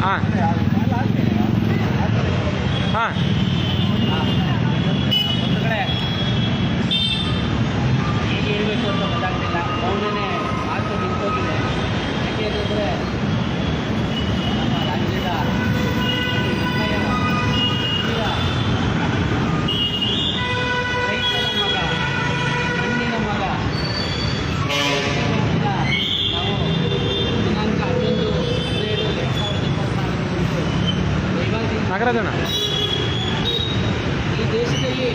ಹಾಂ ಹಾಂ ಒಂದು ಕಡೆ ಹೇಗೆ ಹೇಳಬೇಕು ಅಂತ ಗೊತ್ತಾಗ್ತಿಲ್ಲ. ಮೌನನೇ ಮಾತು ನಿಂತೋಗಿದೆ. ಯಾಕೆ ಹೇಳಿದ್ರೆ ನಮ್ಮ ರಾಜ್ಯದ ನಿರ್ಣಯ ರೈತರ ಮಗ, ಮಣ್ಣಿನ ಮಗ ನಾವು ದಿನಾಂಕ 11/12/2024 ನಾಗರಾಜಣ್ಣ ಈ ದೇಶದಲ್ಲಿ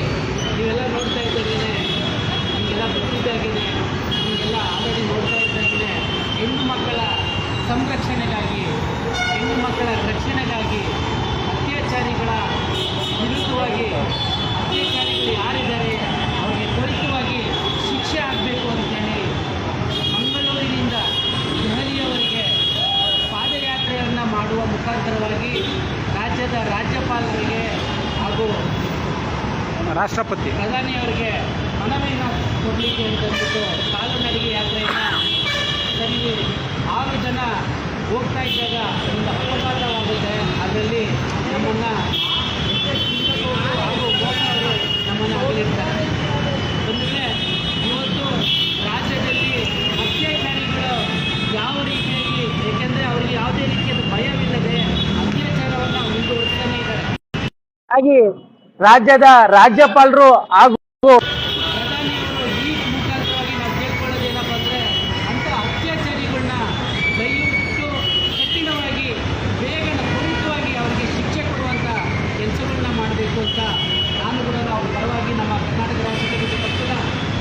ನೀವೆಲ್ಲ ನೋಡ್ತಾ ಇದ್ದಾಗೇನೆ, ನಿಮಗೆಲ್ಲ ಗೊತ್ತಿದ್ದಾಗೇನೆ, ನಿಮಗೆಲ್ಲ ಆಲ್ರೆಡಿ ನೋಡ್ತಾ ಇದ್ದಾಗೇನೆ ಹೆಣ್ಣು ಮಕ್ಕಳ ಸಂರಕ್ಷಣೆಗಾಗಿ, ಹೆಣ್ಣು ಮಕ್ಕಳ ರಕ್ಷಣೆಗಾಗಿ ಅತ್ಯಾಚಾರಿಗಳ ವಿರುದ್ಧವಾಗಿ, ಅತ್ಯಾಚಾರಿಗಳು ಯಾರಿದ್ದಾರೆ ಅವರಿಗೆ ತ್ವರಿತವಾಗಿ ಶಿಕ್ಷೆ ಆಗಬೇಕು ಅಂತೇಳಿ ಮಂಗಳೂರಿನಿಂದ ದೆಹಲಿಯವರೆಗೆ ಪಾದಯಾತ್ರೆಯನ್ನು ಮಾಡುವ ಮುಖಾಂತರವಾಗಿ ರಾಜ್ಯದ ರಾಜ್ಯಪಾಲರಿಗೆ ಹಾಗೂ ರಾಷ್ಟ್ರಪತಿ ಪ್ರಧಾನಿಯವರಿಗೆ ಮನವಿಯನ್ನು ಕೊಡಲಿಕ್ಕೆ ಅಂತಂದ್ಬಿಟ್ಟು ಕಾಲ್ನಡಿಗೆ ಯಾತ್ರೆಯನ್ನು ಸರಿ 6 ಜನ ಹೋಗ್ತಾ ಇದ್ದಾಗ ಒಂದು ಅಪಘಾತವಾಗುತ್ತೆ. ಅದರಲ್ಲಿ ನಮ್ಮನ್ನು ಹಾಗೂ ಗೋಪಾಲರು ನಮ್ಮನ್ನು ಅಗಲಿರ್ತಾರೆ. ಅಂದರೆ ಇವತ್ತು ರಾಜ್ಯದಲ್ಲಿ ಅತ್ಯಾಚಾರಿಗಳು ಯಾವ ರೀತಿಯಾಗಿ, ಏಕೆಂದರೆ ಅವರಿಗೆ ಯಾವುದೇ ರೀತಿಯಾದ ಭಯವಿಲ್ಲದೆ ಅತ್ಯಾಚಾರವನ್ನು ಮುಂದುವರಿಸ್ತಾನೆ ಇದ್ದಾರೆ. ಹಾಗೆ ರಾಜ್ಯದ ರಾಜ್ಯಪಾಲರು ಹಾಗೂ ಪ್ರಧಾನಿಯವರು ಈ ಮುಖಾಂತರವಾಗಿ ನಾವು ಕೇಳ್ಕೊಳ್ಳೋದೇನಪ್ಪ ಅಂದರೆ, ಅಂಥ ಅತ್ಯಾಚಾರಿಗಳನ್ನ ದಯವಿಟ್ಟು ಕಠಿಣವಾಗಿ ಬೇಗನೆ ತ್ವರಿತವಾಗಿ ಅವರಿಗೆ ಶಿಕ್ಷೆ ಕೊಡುವಂಥ ಕೆಲಸಗಳನ್ನ ಮಾಡಬೇಕು ಅಂತ ನಾನು ಕೂಡ ನಾವು ಪರವಾಗಿ ನಮ್ಮ ಕರ್ನಾಟಕ ರಾಜ್ಯ ಸಮಿತಿ ಪಕ್ಷದ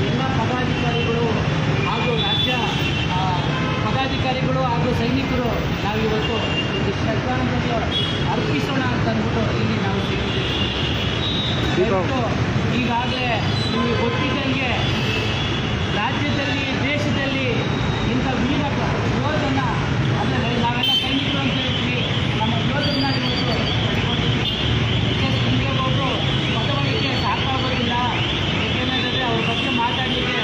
ಎಲ್ಲ ಪದಾಧಿಕಾರಿಗಳು ಹಾಗೂ ರಾಜ್ಯ ಪದಾಧಿಕಾರಿಗಳು ಹಾಗೂ ಸೈನಿಕರು ನಾವಿವತ್ತು ಒಂದು ಶ್ರದ್ಧಾಂಜಲಿ ಅರ್ಪಿಸೋಣ ಅಂತ ಅಂದ್ಬಿಟ್ಟು ಇಲ್ಲಿ ನಾವು ಸೇರಿದ್ದೇವೆ. ಈಗಾಗಲೇ ನಿಮಗೆ ಗೊತ್ತಿದ್ದಂಗೆ ರಾಜ್ಯದಲ್ಲಿ, ದೇಶದಲ್ಲಿ ಇಂಥ ವೀರ ಯೋಧನ, ಅಂದರೆ ನಾವೆಲ್ಲ ಸೈನಿಕರು ಅಂತ ಹೇಳ್ತೀವಿ, ನಮ್ಮ ಯೋಧರನ್ನ ಇವತ್ತು ಅವರು ಪದವಳಿಕೆ ಸಾಕಾಗೋದಿಲ್ಲ. ಏಕೆಂದರೆ ಅವ್ರ ಬಗ್ಗೆ ಮಾತಾಡಲಿಕ್ಕೆ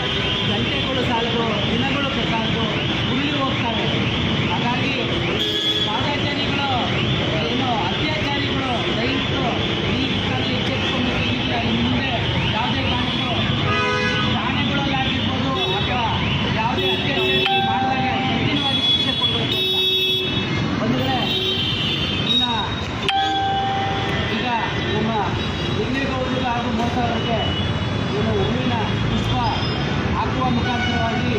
ಗಂಟೆಗಳು ಸಾಲದು, ದಿನಗಳು ಸಾಲದು, ಉರುಳಿ ಹೋಗ್ತವೆ. ಹಾಗಾಗಿ ಪಾದಾಚಾರಿಗಳು ಏನು ಅತ್ಯಾಚಾರಿಗಳು ದಯವಿಟ್ಟು ಈ ಕಾಲದಲ್ಲಿ ಎಚ್ಚೆತ್ತುಕೊಂಡು ಇಲ್ಲ, ಇನ್ನು ಮುಂದೆ ಯಾವುದೇ ಕಾರಣಕ್ಕೂ ಠಾಣೆಗಳಲ್ಲಾಗಿರ್ಬೋದು ಅಥವಾ ಯಾವುದೇ ಅತ್ಯಾಚಾರ ಮಾಡಿದಾಗ ಕಠಿಣವಾಗಿ ಶಿಕ್ಷೆ ಕೊಡಬೇಕು ಅಂತ. ಬಂದರೆ ಇನ್ನು ಈಗ ನಮ್ಮ ಲಿಂಗೇಗೌಡರು ಹಾಗೂ ಮೋಸವರಿಗೆ ಏನು ಹೂವಿನ ಪುಷ್ಪ ಹಾಕುವ ಮುಖಾಂತರವಾಗಿ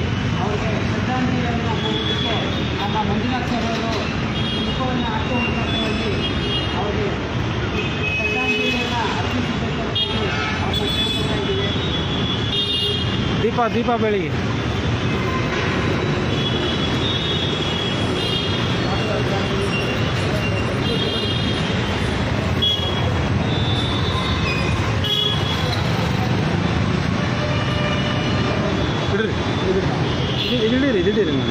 ಅವರಿಗೆ ಶ್ರದ್ಧಾಂಜಲಿಯನ್ನು ಕೊಡಲಿಕ್ಕೆ ನಮ್ಮ ಮಂಜುನಾಥ್ ಸರ್ ಅವರು ಪುಷ್ಪವನ್ನು ಹಾಕುವ ಮುಖಾಂತರವಾಗಿ ಅವರಿಗೆ ಶ್ರದ್ಧಾಂಜಲಿಯನ್ನು ಅರ್ಪಿಸಬೇಕು ಅವ್ರನ್ನ ಕೇಳ್ಕೊಳ್ತಾ ಇದ್ದೀವಿ. ದೀಪ ಬೆಳಿಗ್ಗೆ ಇಡಿರಿ ನಾನು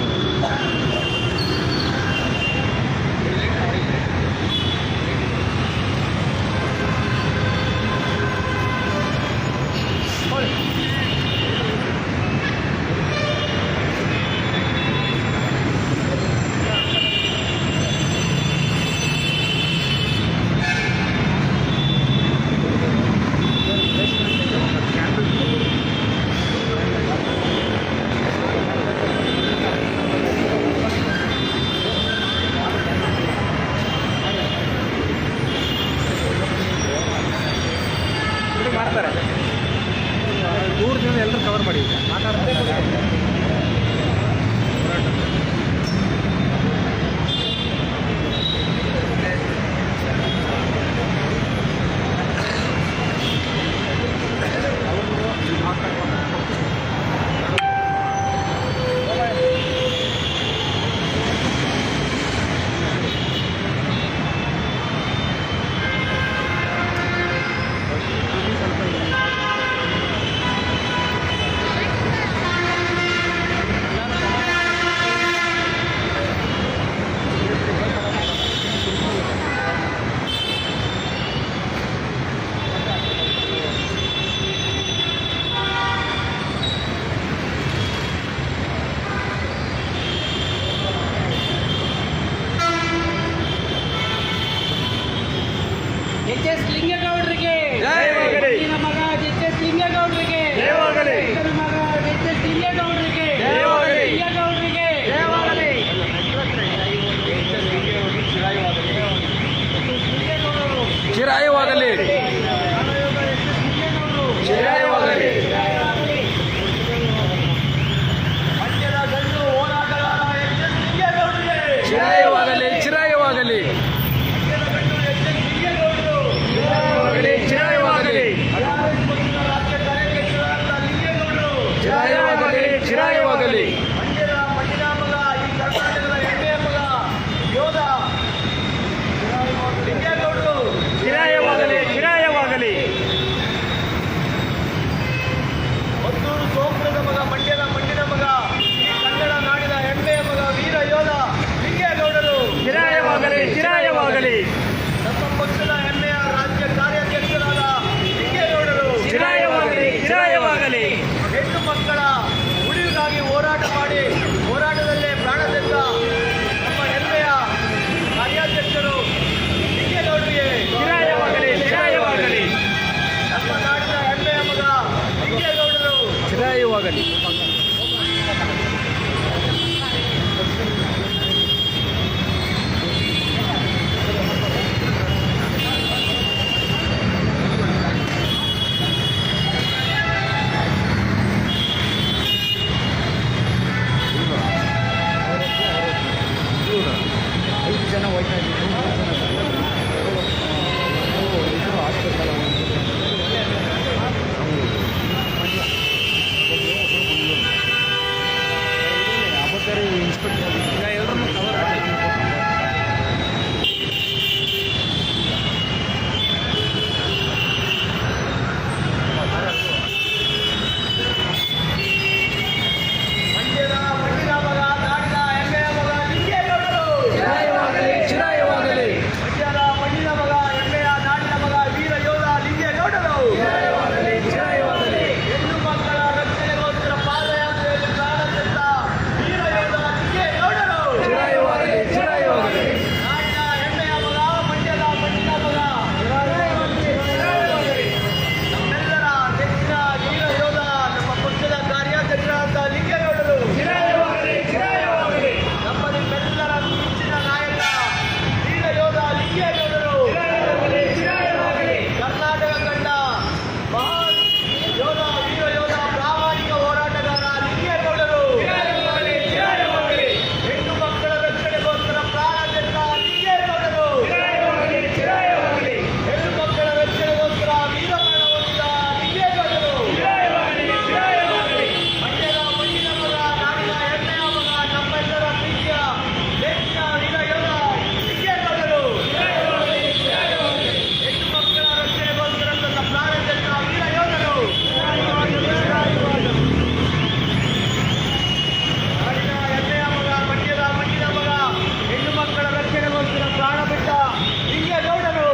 ಎಚ್ ಎಸ್ ಲಿಂಗೇಗೌಡರಿಗೆ, ಜಯವಾಗಲಿ. ಮುಂದಿನ ಮಗ ಎಚ್ ಎಸ್ ಲಿಂಗೇಗೌಡರಿಗೆ, ಜಯವಾಗಲಿ. ರೈತರ ಮಗ ಎಚ್ ಎಸ್ ಲಿಂಗೇಗೌಡರಿಗೆ, ಜಯವಾಗಲಿ. ಲಿಂಗೇಗೌಡರಿಗೆ ಜಯವಾಗಲಿ. ಚಿರಾಯವಾಗಲಿ. ಚಿರಾಯವಾಗಲಿ. ಮಂಡ್ಯದ ಗಂಡು ಹೋರಾಟಗಾರ ಎಚ್ ಎಸ್ ಲಿಂಗೇಗೌಡರಿಗೆ, ಚಿರಾಯವಾಗಲಿ. ಚಿರಾಯವಾಗಲಿ. ಚಿರಾಯವಾಗಲಿ. ರಾಜ್ಯ ಕಾರ್ಯಾಧ್ಯಕ್ಷರಾದ ಲಿಂಗೇಗೌಡರು, ಚಿರಾಯವಾಗಲಿ. ಚಿರಾಯವಾಗಲಿ. ಮಂಡ್ಯದ ಮಣ್ಣಿನ ಮಗ, ಈ ಕರ್ನಾಟಕದ ಹೆಮ್ಮೆಯ ಮಗ ಯೋಧ ಲಿಂಗೇಗೌಡರು, ಚಿರಾಯವಾಗಲಿ. ಚಿರಾಯವಾಗಲಿ. ಹೊನ್ನೂರು ಸೋಮಪುರದ ಮಗ, ಮಂಡ್ಯದ ಮಣ್ಣಿನ ಮಗ, ಈ ಕನ್ನಡ ನಾಡಿನ ಹೆಮ್ಮೆಯ ಮಗ ವೀರ ಯೋಧ ಲಿಂಗೇಗೌಡರು, ಚಿರಾಯವಾಗಲಿ. ಚಿರಾಯವಾಗಲಿ. ನಮ್ಮ ಪಕ್ಷದ ಹೆಮ್ಮೆಯ ರಾಜ್ಯ ಕಾರ್ಯಾಧ್ಯಕ್ಷರಾದ ಲಿಂಗೇಗೌಡರು, ಚಿರಾಯವಾಗಲಿ. ಚಿರಾಯವಾಗಲಿ. ಹೆಣ್ಣು ಮಕ್ಕಳ ಉಳಿವಿಗಾಗಿ ಹೋರಾಟ ಮಾಡಿ ಹೋರಾಟದಲ್ಲೇ ಪ್ರಾಣ ತೆತ್ತ ನಮ್ಮ ಹೆಮ್ಮೆಯ ಕಾರ್ಯಾಧ್ಯಕ್ಷರು ಲಿಂಗೇಗೌಡರಿಗೆ, ಚಿರಾಯವಾಗಲಿ. ಚಿರಾಯವಾಗಲಿ. ನಮ್ಮ ನಾಡಿನ ಹೆಮ್ಮೆಯ ಮಗ ಲಿಂಗೇಗೌಡರು, ಚಿರಾಯವಾಗಲಿ. ಮಂಡ್ಯದ ಮಣ್ಣಿನ ಮಗ, ನಾಡಿನ ಹೆಮ್ಮೆಯ ಮಗ ಲಿಂಗೇಗೌಡರು, ಚಿರಾಯವಾಗಲಿ. ಮಂಡ್ಯದ ಮಣ್ಣಿನ ಮಗ, ಹೆಮ್ಮೆಯ ನಾಡಿನ ಮಗ ವೀರ ಯೋಧ ಲಿಂಗೇಗೌಡರು, ಚಿರಾಯವಾಗಲಿ. ಹೆಣ್ಣು ಮಕ್ಕಳ ರಕ್ಷಣೆಗೋಸ್ಕರ ಪಾದಯಾತ್ರೆಯಲ್ಲಿ ಪ್ರಾಣ ತೆತ್ತ ವೀರ ಯೋಧ ಲಿಂಗೇಗೌಡರು, ಚಿರಾಯವಾಗಲಿ. ಚಿರಾಯವಾಗಲಿ. ನಾಡಿನ ಹೆಮ್ಮೆಯ ಮಗ, ಮಂಡ್ಯದ ಮಣ್ಣಿನ ಮಗ, ನಮ್ಮೆಲ್ಲರ ನೆಚ್ಚಿನ ವೀರ ಯೋಧ ನಮ್ಮ ಪಕ್ಷದ ಕಾರ್ಯಾಧ್ಯಕ್ಷರಾದ ಲಿಂಗೇಗೌಡರು, ಚಿರಾಯವಾಗಲಿ. ಚಿರಾಯವಾಗಲಿ. ನಮ್ಮ ನಿಮ್ಮೆಲ್ಲರ ನೆಚ್ಚಿನ ನಾಯಕ ವೀರ ಯೋಧ ಲಿಂಗೇಗೌಡರು, ಚಿರಾಯವಾಗಲಿ. ಕರ್ನಾಟಕ ಕಂಡ ಮಹಾನ್ ಯೋಧ ವೀರ ಯೋಧ ಪ್ರಾಮಾಣಿಕ ಹೋರಾಟಗಾರ ಲಿಂಗೇಗೌಡರು, ಚಿರಾಯವಾಗಲಿ. ಹೆಣ್ಣು ಮಕ್ಕಳ ರಕ್ಷಣೆಗೋಸ್ಕರ ಪ್ರಾಣ ತೆತ್ತ ಲಿಂಗೇಗೌಡರು, ಚಿರಾಯವಾಗಲಿ. ಹೆಣ್ಣು ಮಕ್ಕಳ ರಕ್ಷಣೆಗೋಸ್ಕರ ವೀರಮರಣ ಹೊಂದಿದ ಲಿಂಗೇಗೌಡರು, ಚಿರಾಯವಾಗಲಿ. ಮಂಡ್ಯದ ಮಣ್ಣಿನ ಮಗ, ನಾಡಿನ ಹೆಮ್ಮೆಯ ಮಗ, ನಮ್ಮೆಲ್ಲರ ಪ್ರೀತಿಯ ನೆಚ್ಚಿನ ವೀರ ಯೋಧ ಲಿಂಗೇಗೌಡರು, ಹೆಣ್ಣು ಮಕ್ಕಳ ರಕ್ಷಣೆಗೋಸ್ಕರ ತನ್ನ ಪ್ರಾಣ ತೆತ್ತ ವೀರ ಯೋಧರು, ನಾಡಿನ ಹೆಮ್ಮೆಯ ಮಗ, ಮಂಡ್ಯದ ಮಣ್ಣಿನ ಮಗ, ಹೆಣ್ಣು ಮಕ್ಕಳ ರಕ್ಷಣೆಗೋಸ್ಕರ ಪ್ರಾಣ ಬಿಟ್ಟ ಲಿಂಗೇಗೌಡರು,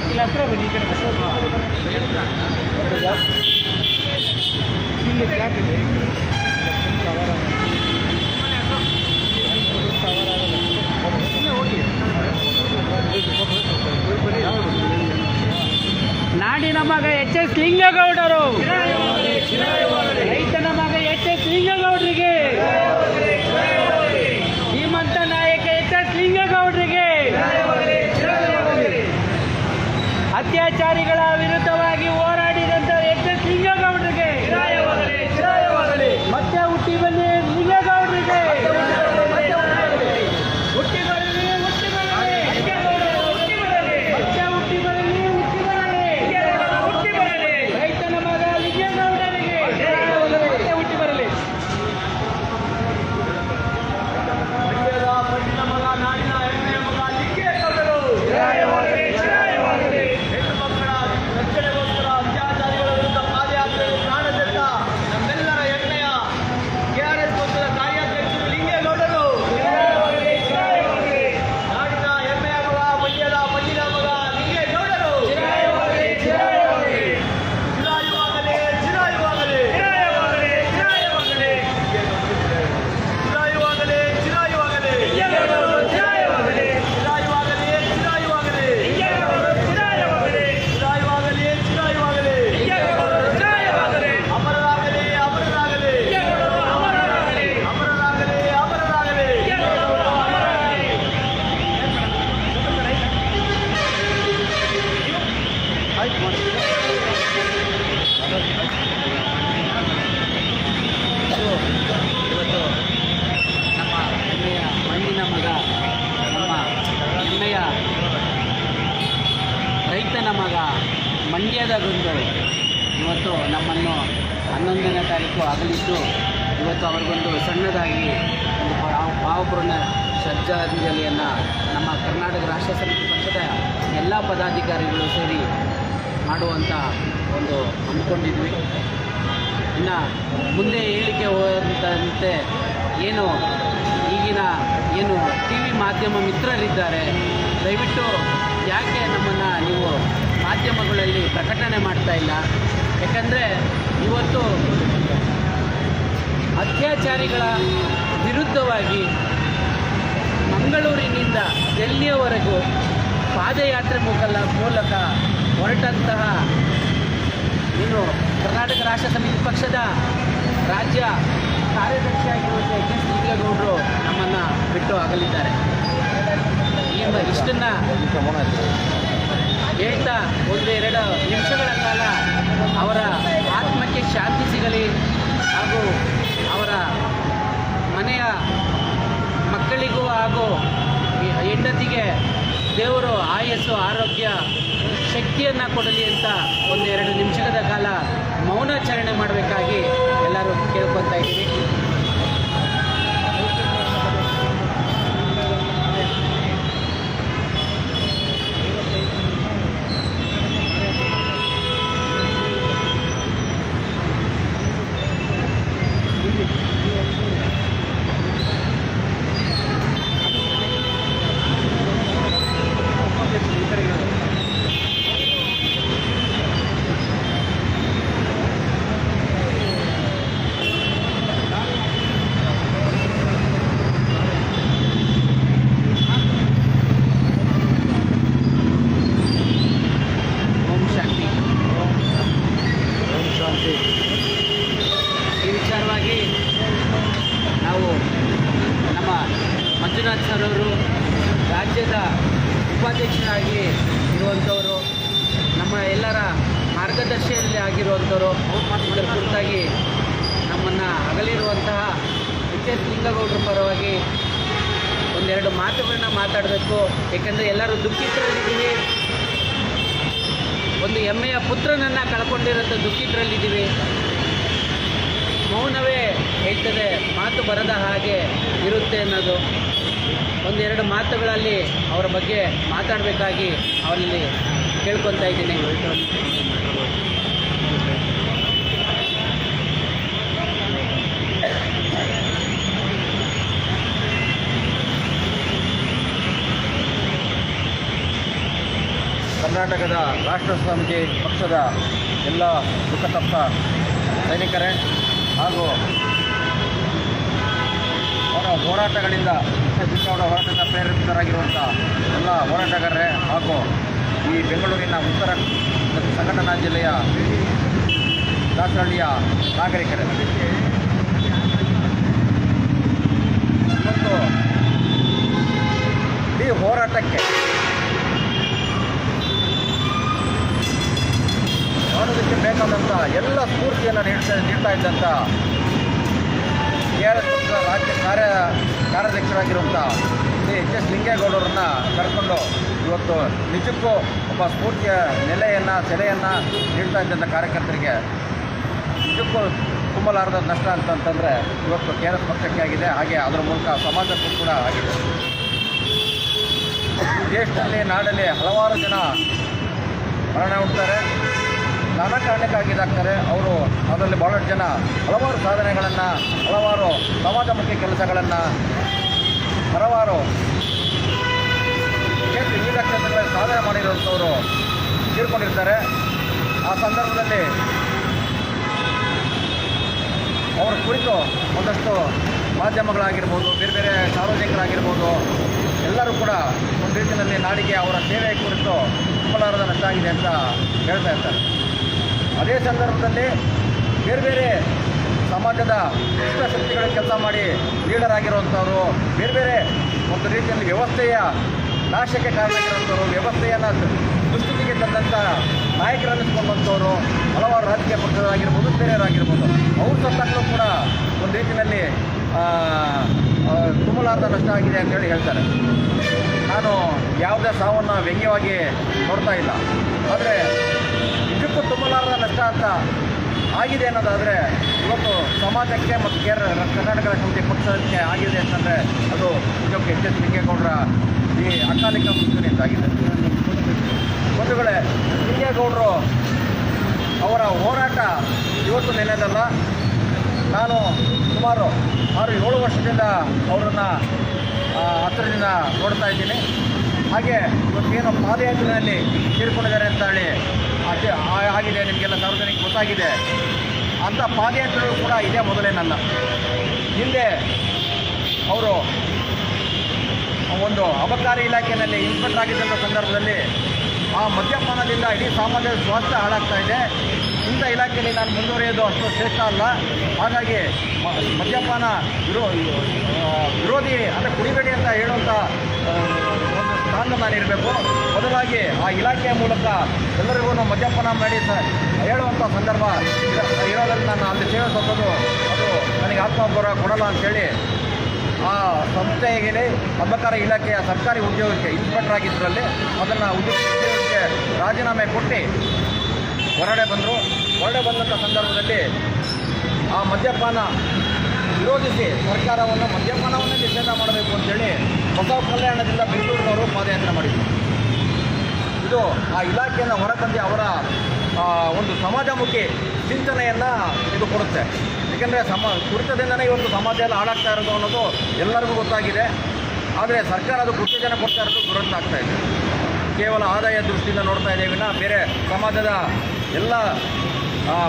ಇಲ್ಲಿ ಹತ್ರ ಬನ್ನಿ, ಈ ಕಡೆ ಇಲ್ಲಿ ಟ್ರ್ಯಾಕ್ ಇದೆ. ನಾಡಿನ ಮಗ ಎಚ್ ಎಸ್ ಲಿಂಗೇಗೌಡರು, ರೈತನ ಮಗ ಎಚ್ ಎಸ್ ಲಿಂಗೇಗೌಡರಿಗೆ, ಶ್ರೀಮಂತ ನಾಯಕ ಎಚ್ ಎಸ್ ಲಿಂಗೇಗೌಡರಿಗೆ, ಅತ್ಯಾಚಾರಿಗಳ ವಿರುದ್ಧವಾಗಿ ಹೋರಾಡಿದಂತ ಎಚ್ ಎಸ್ ಲಿಂಗೇಗೌಡರಿಗೆ, ಮತ್ತೆ ಹುಟ್ಟಿ ಬನ್ನಿ ಲಿಂಗೇಗೌಡರಿಗೆ, ಹುಟ್ಟಿ ಬರಲಿ, ಹುಟ್ಟಿ ಬರಲಿ ಲಿಂಗೇಗೌಡರು. ಇವತ್ತು ನಮ್ಮನ್ನು 11ನೇ ತಾರೀಕು ಅಗಲಿದ್ದು ಇವತ್ತು ಅವ್ರಿಗೊಂದು ಸಣ್ಣದಾಗಿ ಒಂದು ಭಾವಪೂರ್ಣ ಶ್ರದ್ಧಾಂಜಲಿಯನ್ನು ನಮ್ಮ ಕರ್ನಾಟಕ ರಾಷ್ಟ್ರ ಸಮಿತಿ ಪಕ್ಷದ ಎಲ್ಲ ಪದಾಧಿಕಾರಿಗಳು ಸೇರಿ ಮಾಡುವಂಥ ಒಂದು ಅಂದ್ಕೊಂಡಿದ್ವಿ. ಇನ್ನು ಮುಂದೆ ಹೇಳಿಕೆ ಹೋದಂತೆ ಏನು ಈಗಿನ ಟಿ ವಿ ಮಾಧ್ಯಮ ಮಿತ್ರರಿದ್ದಾರೆ, ದಯವಿಟ್ಟು ಯಾಕೆ ನಮ್ಮನ್ನು ನೀವು ಮಾಧ್ಯಮಗಳಲ್ಲಿ ಪ್ರಕಟಣೆ ಮಾಡ್ತಾ ಇಲ್ಲ? ಯಾಕಂದರೆ ಇವತ್ತು ಅತ್ಯಾಚಾರಿಗಳ ವಿರುದ್ಧವಾಗಿ ಮಂಗಳೂರಿನಿಂದ ಡೆಲ್ಲಿಯವರೆಗೂ ಪಾದಯಾತ್ರೆ ಮೂಲಕ ಹೊರಟಂತಹ ಕರ್ನಾಟಕ ರಾಷ್ಟ್ರ ಸಮಿತಿ ಪಕ್ಷದ ರಾಜ್ಯ ಕಾರ್ಯದರ್ಶಿಯಾಗಿರುವಂಥ ಎಚ್.ಎಸ್. ಲಿಂಗೇಗೌಡರು ನಮ್ಮನ್ನು ಬಿಟ್ಟು ಅಗಲಿದ್ದಾರೆ. ಇಷ್ಟನ್ನು ಹೇಳ್ತಾ 1-2 ನಿಮಿಷಗಳ ಕಾಲ ಅವರ ಆತ್ಮಕ್ಕೆ ಶಾಂತಿ ಸಿಗಲಿ ಹಾಗೂ ಅವರ ಮನೆಯ ಮಕ್ಕಳಿಗೂ ಹಾಗೂ ಹೆಂಡತಿಗೆ ದೇವರು ಆಯಸ್ಸು ಆರೋಗ್ಯ ಶಕ್ತಿಯನ್ನು ಕೊಡಲಿ ಅಂತ 1-2 ನಿಮಿಷದ ಕಾಲ ಮೌನಾಚರಣೆ ಮಾಡಬೇಕಾಗಿ ಎಲ್ಲರೂ ಕೇಳ್ಕೊತಾ ಇದ್ದೀವಿ. ಈ ವಿಚಾರವಾಗಿ ನಾವು ನಮ್ಮ ಮಂಜುನಾಥ್ ಸರ್ ಅವರು ರಾಜ್ಯದ ಉಪಾಧ್ಯಕ್ಷರಾಗಿ ಇರುವಂಥವರು, ನಮ್ಮ ಎಲ್ಲರ ಮಾರ್ಗದರ್ಶಿಯಲ್ಲಿ ಆಗಿರುವಂಥವರು, ಇದರ ಕುರಿತಾಗಿ ನಮ್ಮನ್ನು ಅಗಲಿರುವಂತಹ ಎಚ್.ಎಸ್. ಲಿಂಗೇಗೌಡರ ಪರವಾಗಿ 1-2 ಮಾತುಗಳನ್ನ ಮಾತಾಡಬೇಕು. ಏಕೆಂದರೆ ಎಲ್ಲರೂ ದುಃಖಿತರಲ್ಲಿದ್ದೀವಿ. ಒಂದು ಹೆಮ್ಮೆಯ ಪುತ್ರನನ್ನು ಕಳ್ಕೊಂಡಿರೋಂಥ ದುಃಖಿತರಲ್ಲಿದ್ದೀವಿ. ಮೌನವೇ ಹೇಳ್ತದೆ, ಮಾತು ಬರದ ಹಾಗೆ ಇರುತ್ತೆ ಅನ್ನೋದು. 1-2 ಮಾತುಗಳಲ್ಲಿ ಅವರ ಬಗ್ಗೆ ಮಾತಾಡಬೇಕಾಗಿ ಅವರಲ್ಲಿ ಕೇಳ್ಕೊತಾ ಇದ್ದೀನಿ. ಕರ್ನಾಟಕದ ರಾಷ್ಟ್ರ ಸಮಿತಿ ಪಕ್ಷದ ಎಲ್ಲ ದುಃಖತಪ್ತ ಸೈನಿಕರೇ ಹಾಗೂ ಅವರ ಹೋರಾಟಗಳಿಂದ ಹೋರಾಟದಿಂದ ಪ್ರೇರಿತರಾಗಿರುವಂಥ ಎಲ್ಲ ಹೋರಾಟಗಾರರೇ ಹಾಗೂ ಈ ಬೆಂಗಳೂರಿನ ಉತ್ತರ ಸಂಘಟನಾ ಜಿಲ್ಲೆಯ ದಾಸರಳ್ಳಿಯ ನಾಗರಿಕರೇ, ಇವತ್ತು ಈ ಹೋರಾಟಕ್ಕೆ ಮಾಡೋದಕ್ಕೆ ಬೇಕಾದಂಥ ಎಲ್ಲ ಸ್ಫೂರ್ತಿಯನ್ನು ನೀಡ್ತಾ ಇದ್ದಂಥ KRS ಪಕ್ಷದ ರಾಜ್ಯ ಕಾರ್ಯಾಧ್ಯಕ್ಷರಾಗಿರುವಂಥ ಶ್ರೀ ಎಚ್.ಎಸ್. ಲಿಂಗೇಗೌಡರನ್ನ ಕರ್ಕೊಂಡು ಇವತ್ತು ನಿಜಕ್ಕೂ ಒಬ್ಬ ಸ್ಫೂರ್ತಿಯ ಸೆಲೆಯನ್ನು ನೀಡ್ತಾ ಇದ್ದಂಥ ಕಾರ್ಯಕರ್ತರಿಗೆ ನಿಜಕ್ಕೂ ತುಂಬಲಾರದ ನಷ್ಟ ಅಂತಂದರೆ ಇವತ್ತು KRS ಪಕ್ಷಕ್ಕೆ ಆಗಿದೆ, ಹಾಗೆ ಅದರ ಮೂಲಕ ಸಮಾಜಕ್ಕೂ ಕೂಡ ಆಗಿದೆ. ಈ ದೇಶದಲ್ಲಿ ನಾಡಲ್ಲಿ ಹಲವಾರು ಜನ ಮರಣ ಹೊಂದ್ತಾರೆ, ನಾನಾ ಕಾರಣಕ್ಕಾಗಿದ್ದಾಗ್ತಾರೆ. ಅವರು ಅದರಲ್ಲಿ ಭಾಳಷ್ಟು ಜನ ಹಲವಾರು ಸಾಧನೆಗಳನ್ನು, ಹಲವಾರು ಸಮಾಜಮುಖಿ ಕೆಲಸಗಳನ್ನು, ಹಲವಾರು ವಿವಿಧ ಕ್ಷೇತ್ರಗಳಲ್ಲಿ ಸಾಧನೆ ಮಾಡಿರುವಂಥವರು ತೀರ್ಕೊಂಡಿರ್ತಾರೆ. ಆ ಸಂದರ್ಭದಲ್ಲಿ ಅವರ ಕುರಿತು ಒಂದಷ್ಟು ಮಾಧ್ಯಮಗಳಾಗಿರ್ಬೋದು, ಬೇರೆ ಬೇರೆ ಸಾರ್ವಜನಿಕರಾಗಿರ್ಬೋದು, ಎಲ್ಲರೂ ಕೂಡ ಒಂದು ರೀತಿಯಲ್ಲಿ ನಾಡಿಗೆ ಅವರ ಸೇವೆ ಕುರಿತು ತುಂಬಲಾರದ ನಷ್ಟ ಆಗಿದೆ ಅಂತ ಹೇಳ್ತಾ ಇರ್ತಾರೆ. ಅದೇ ಸಂದರ್ಭದಲ್ಲಿ ಬೇರೆ ಬೇರೆ ಸಮಾಜದ ಶಕ್ತಿಗಳ ಕೆಲಸ ಮಾಡಿ ಲೀಡರ್ ಆಗಿರುವಂಥವರು, ಬೇರೆ ಬೇರೆ ಒಂದು ರೀತಿಯಲ್ಲಿ ವ್ಯವಸ್ಥೆಯ ನಾಶಕ್ಕೆ ಕಾರಣ ಆಗಿರುವಂಥವ್ರು, ವ್ಯವಸ್ಥೆಯನ್ನು ದುಸ್ಥಿತಿಗೆ ತಂದಂಥ ನಾಯಕರನ್ನಿಸ್ಕೊಂಡಂಥವ್ರು, ಹಲವಾರು ರಾಜಕೀಯ ಪಕ್ಷದವರಾಗಿರ್ಬೋದು, ಬೇರೆಯವರಾಗಿರ್ಬೋದು, ಅವ್ರ ಸತ್ತಾಗಲೂ ಕೂಡ ಒಂದು ರೀತಿಯಲ್ಲಿ ತುಂಬಲಾರದ ನಷ್ಟ ಆಗಿದೆ ಅಂತೇಳಿ ಹೇಳ್ತಾರೆ. ನಾನು ಯಾವುದೇ ಸಾವನ್ನು ವ್ಯಂಗ್ಯವಾಗಿ ನೋಡ್ತಾ ಇಲ್ಲ. ಆದರೆ ಇದಕ್ಕೂ ತುಂಬಲಾರದ ನಷ್ಟ ಅಂತ ಆಗಿದೆ ಅನ್ನೋದಾದರೆ ಇವತ್ತು ಸಮಾಜಕ್ಕೆ ಮತ್ತು ಕರ್ನಾಟಕ ರಾಷ್ಟ್ರ ಸಮಿತಿ ಪಕ್ಷಕ್ಕೆ ಆಗಿದೆ ಅಂತಂದರೆ ಅದು ನಿಜಕ್ಕೂ ಎಚ್ ಎಸ್ ಲಿಂಗೇಗೌಡರ ಈ ಅಕಾಲಿಕ ಮೃತ್ಯುವಿನಿಂದಾಗಿದೆ. ಬಂಧುಗಳೇ, ಲಿಂಗೇಗೌಡರು ಅವರ ಹೋರಾಟ ಇವತ್ತು ನೆನೆದಲ್ಲ. ನಾನು ಸುಮಾರು 6-7 ವರ್ಷದಿಂದ ಅವರನ್ನು ಹತ್ತಿರದಿಂದ ನೋಡ್ತಾ ಇದ್ದೀನಿ. ಹಾಗೆ ಇವತ್ತೇನು ಪಾದಯಾತ್ರೆಯಲ್ಲಿ ಸೇರಿಕೊಂಡಿದ್ದಾರೆ ಅಂತ ಹೇಳಿ ಆಗಿದೆ, ನಿಮಗೆಲ್ಲ ಸಾರ್ವಜನಿಕ ಗೊತ್ತಾಗಿದೆ. ಅಂಥ ಪಾದಯಾತ್ರೆಗಳು ಕೂಡ ಇದೇ ಮೊದಲೇನಲ್ಲ. ಹಿಂದೆ ಅವರು ಒಂದು ಅಬಕಾರಿ ಇಲಾಖೆಯಲ್ಲಿ ಇನ್ಸ್ಪೆಕ್ಟರ್ ಆಗಿದ್ದಂಥ ಸಂದರ್ಭದಲ್ಲಿ ಆ ಮದ್ಯಪಾನದಿಂದ ಇಡೀ ಸಮಾಜದ ಸ್ವಾಸ್ಥ್ಯ ಹಾಳಾಗ್ತಾ ಇದೆ. ಇಂಥ ಇಲಾಖೆಯಲ್ಲಿ ನಾನು ಮುಂದುವರಿಯೋದು ಅಷ್ಟು ಶ್ರೇಷ್ಠ ಅಲ್ಲ. ಹಾಗಾಗಿ ಮದ್ಯಪಾನ ವಿರೋಧಿ ಅಂದರೆ ಕುಡಿಬೇಡಿ ಅಂತ ಹೇಳುವಂಥ ಒಂದು ಸ್ಥಾನ ನಾನಿರಬೇಕು. ಬದಲಾಗಿ ಆ ಇಲಾಖೆಯ ಮೂಲಕ ಎಲ್ಲರಿಗೂ ಮದ್ಯಪಾನ ಮಾಡಿ ಹೇಳುವಂಥ ಸಂದರ್ಭ ಇರೋದ್ರಲ್ಲಿ ನಾನು ಅಲ್ಲಿ ಸೇವೆ ಸಲ್ಲೋದು ಅದು ನನಗೆ ಆತ್ಮಗೌರವ ಕೊಡಲ್ಲ ಅಂಥೇಳಿ ಆ ಸಂಸ್ಥೆಗೆ ಅಬಕಾರಿ ಇಲಾಖೆಯ ಸರ್ಕಾರಿ ಉದ್ಯೋಗಕ್ಕೆ ಇನ್ಸ್ಪೆಕ್ಟರ್ ಆಗಿದ್ದರಲ್ಲಿ ಅದನ್ನು ಉದ್ಯೋಗಕ್ಕೆ ರಾಜೀನಾಮೆ ಕೊಟ್ಟು ಹೊರಗಡೆ ಬಂದರು. ಹೊರಗಡೆ ಬಂದಂಥ ಸಂದರ್ಭದಲ್ಲಿ ಆ ಮದ್ಯಪಾನ ವಿರೋಧಿಸಿ ಸರ್ಕಾರವನ್ನು ಮದ್ಯಪಾನವನ್ನೇ ನಿಷೇಧ ಮಾಡಬೇಕು ಅಂತೇಳಿ ಬಸವ ಕಲ್ಯಾಣದಿಂದ ಬೆಂಗಳೂರಿನವರು ಪಾದಯಾತ್ರೆ ಮಾಡಿದರು. ಇದು ಆ ಇಲಾಖೆಯನ್ನು ಹೊರತಂದು ಅವರ ಒಂದು ಸಮಾಜಮುಖಿ ಚಿಂತನೆಯನ್ನು ಇದು ಕೊಡುತ್ತೆ. ಏಕೆಂದರೆ ಕುಡಿತದಿಂದನೇ ಇವತ್ತು ಸಮಾಜ ಎಲ್ಲ ಹಾಳಾಗ್ತಾ ಇರೋದು ಅನ್ನೋದು ಎಲ್ಲರಿಗೂ ಗೊತ್ತಾಗಿದೆ. ಆದರೆ ಸರ್ಕಾರ ಅದು ಉತ್ತೇಜನ ಕೊಡ್ತಾ ಇರೋದು ದುರಂತ ಆಗ್ತಾ ಇದೆ. ಕೇವಲ ಆದಾಯ ದೃಷ್ಟಿಯಿಂದ ನೋಡ್ತಾ ಇದ್ದೇವೆ, ಬೇರೆ ಸಮಾಜದ ಎಲ್ಲ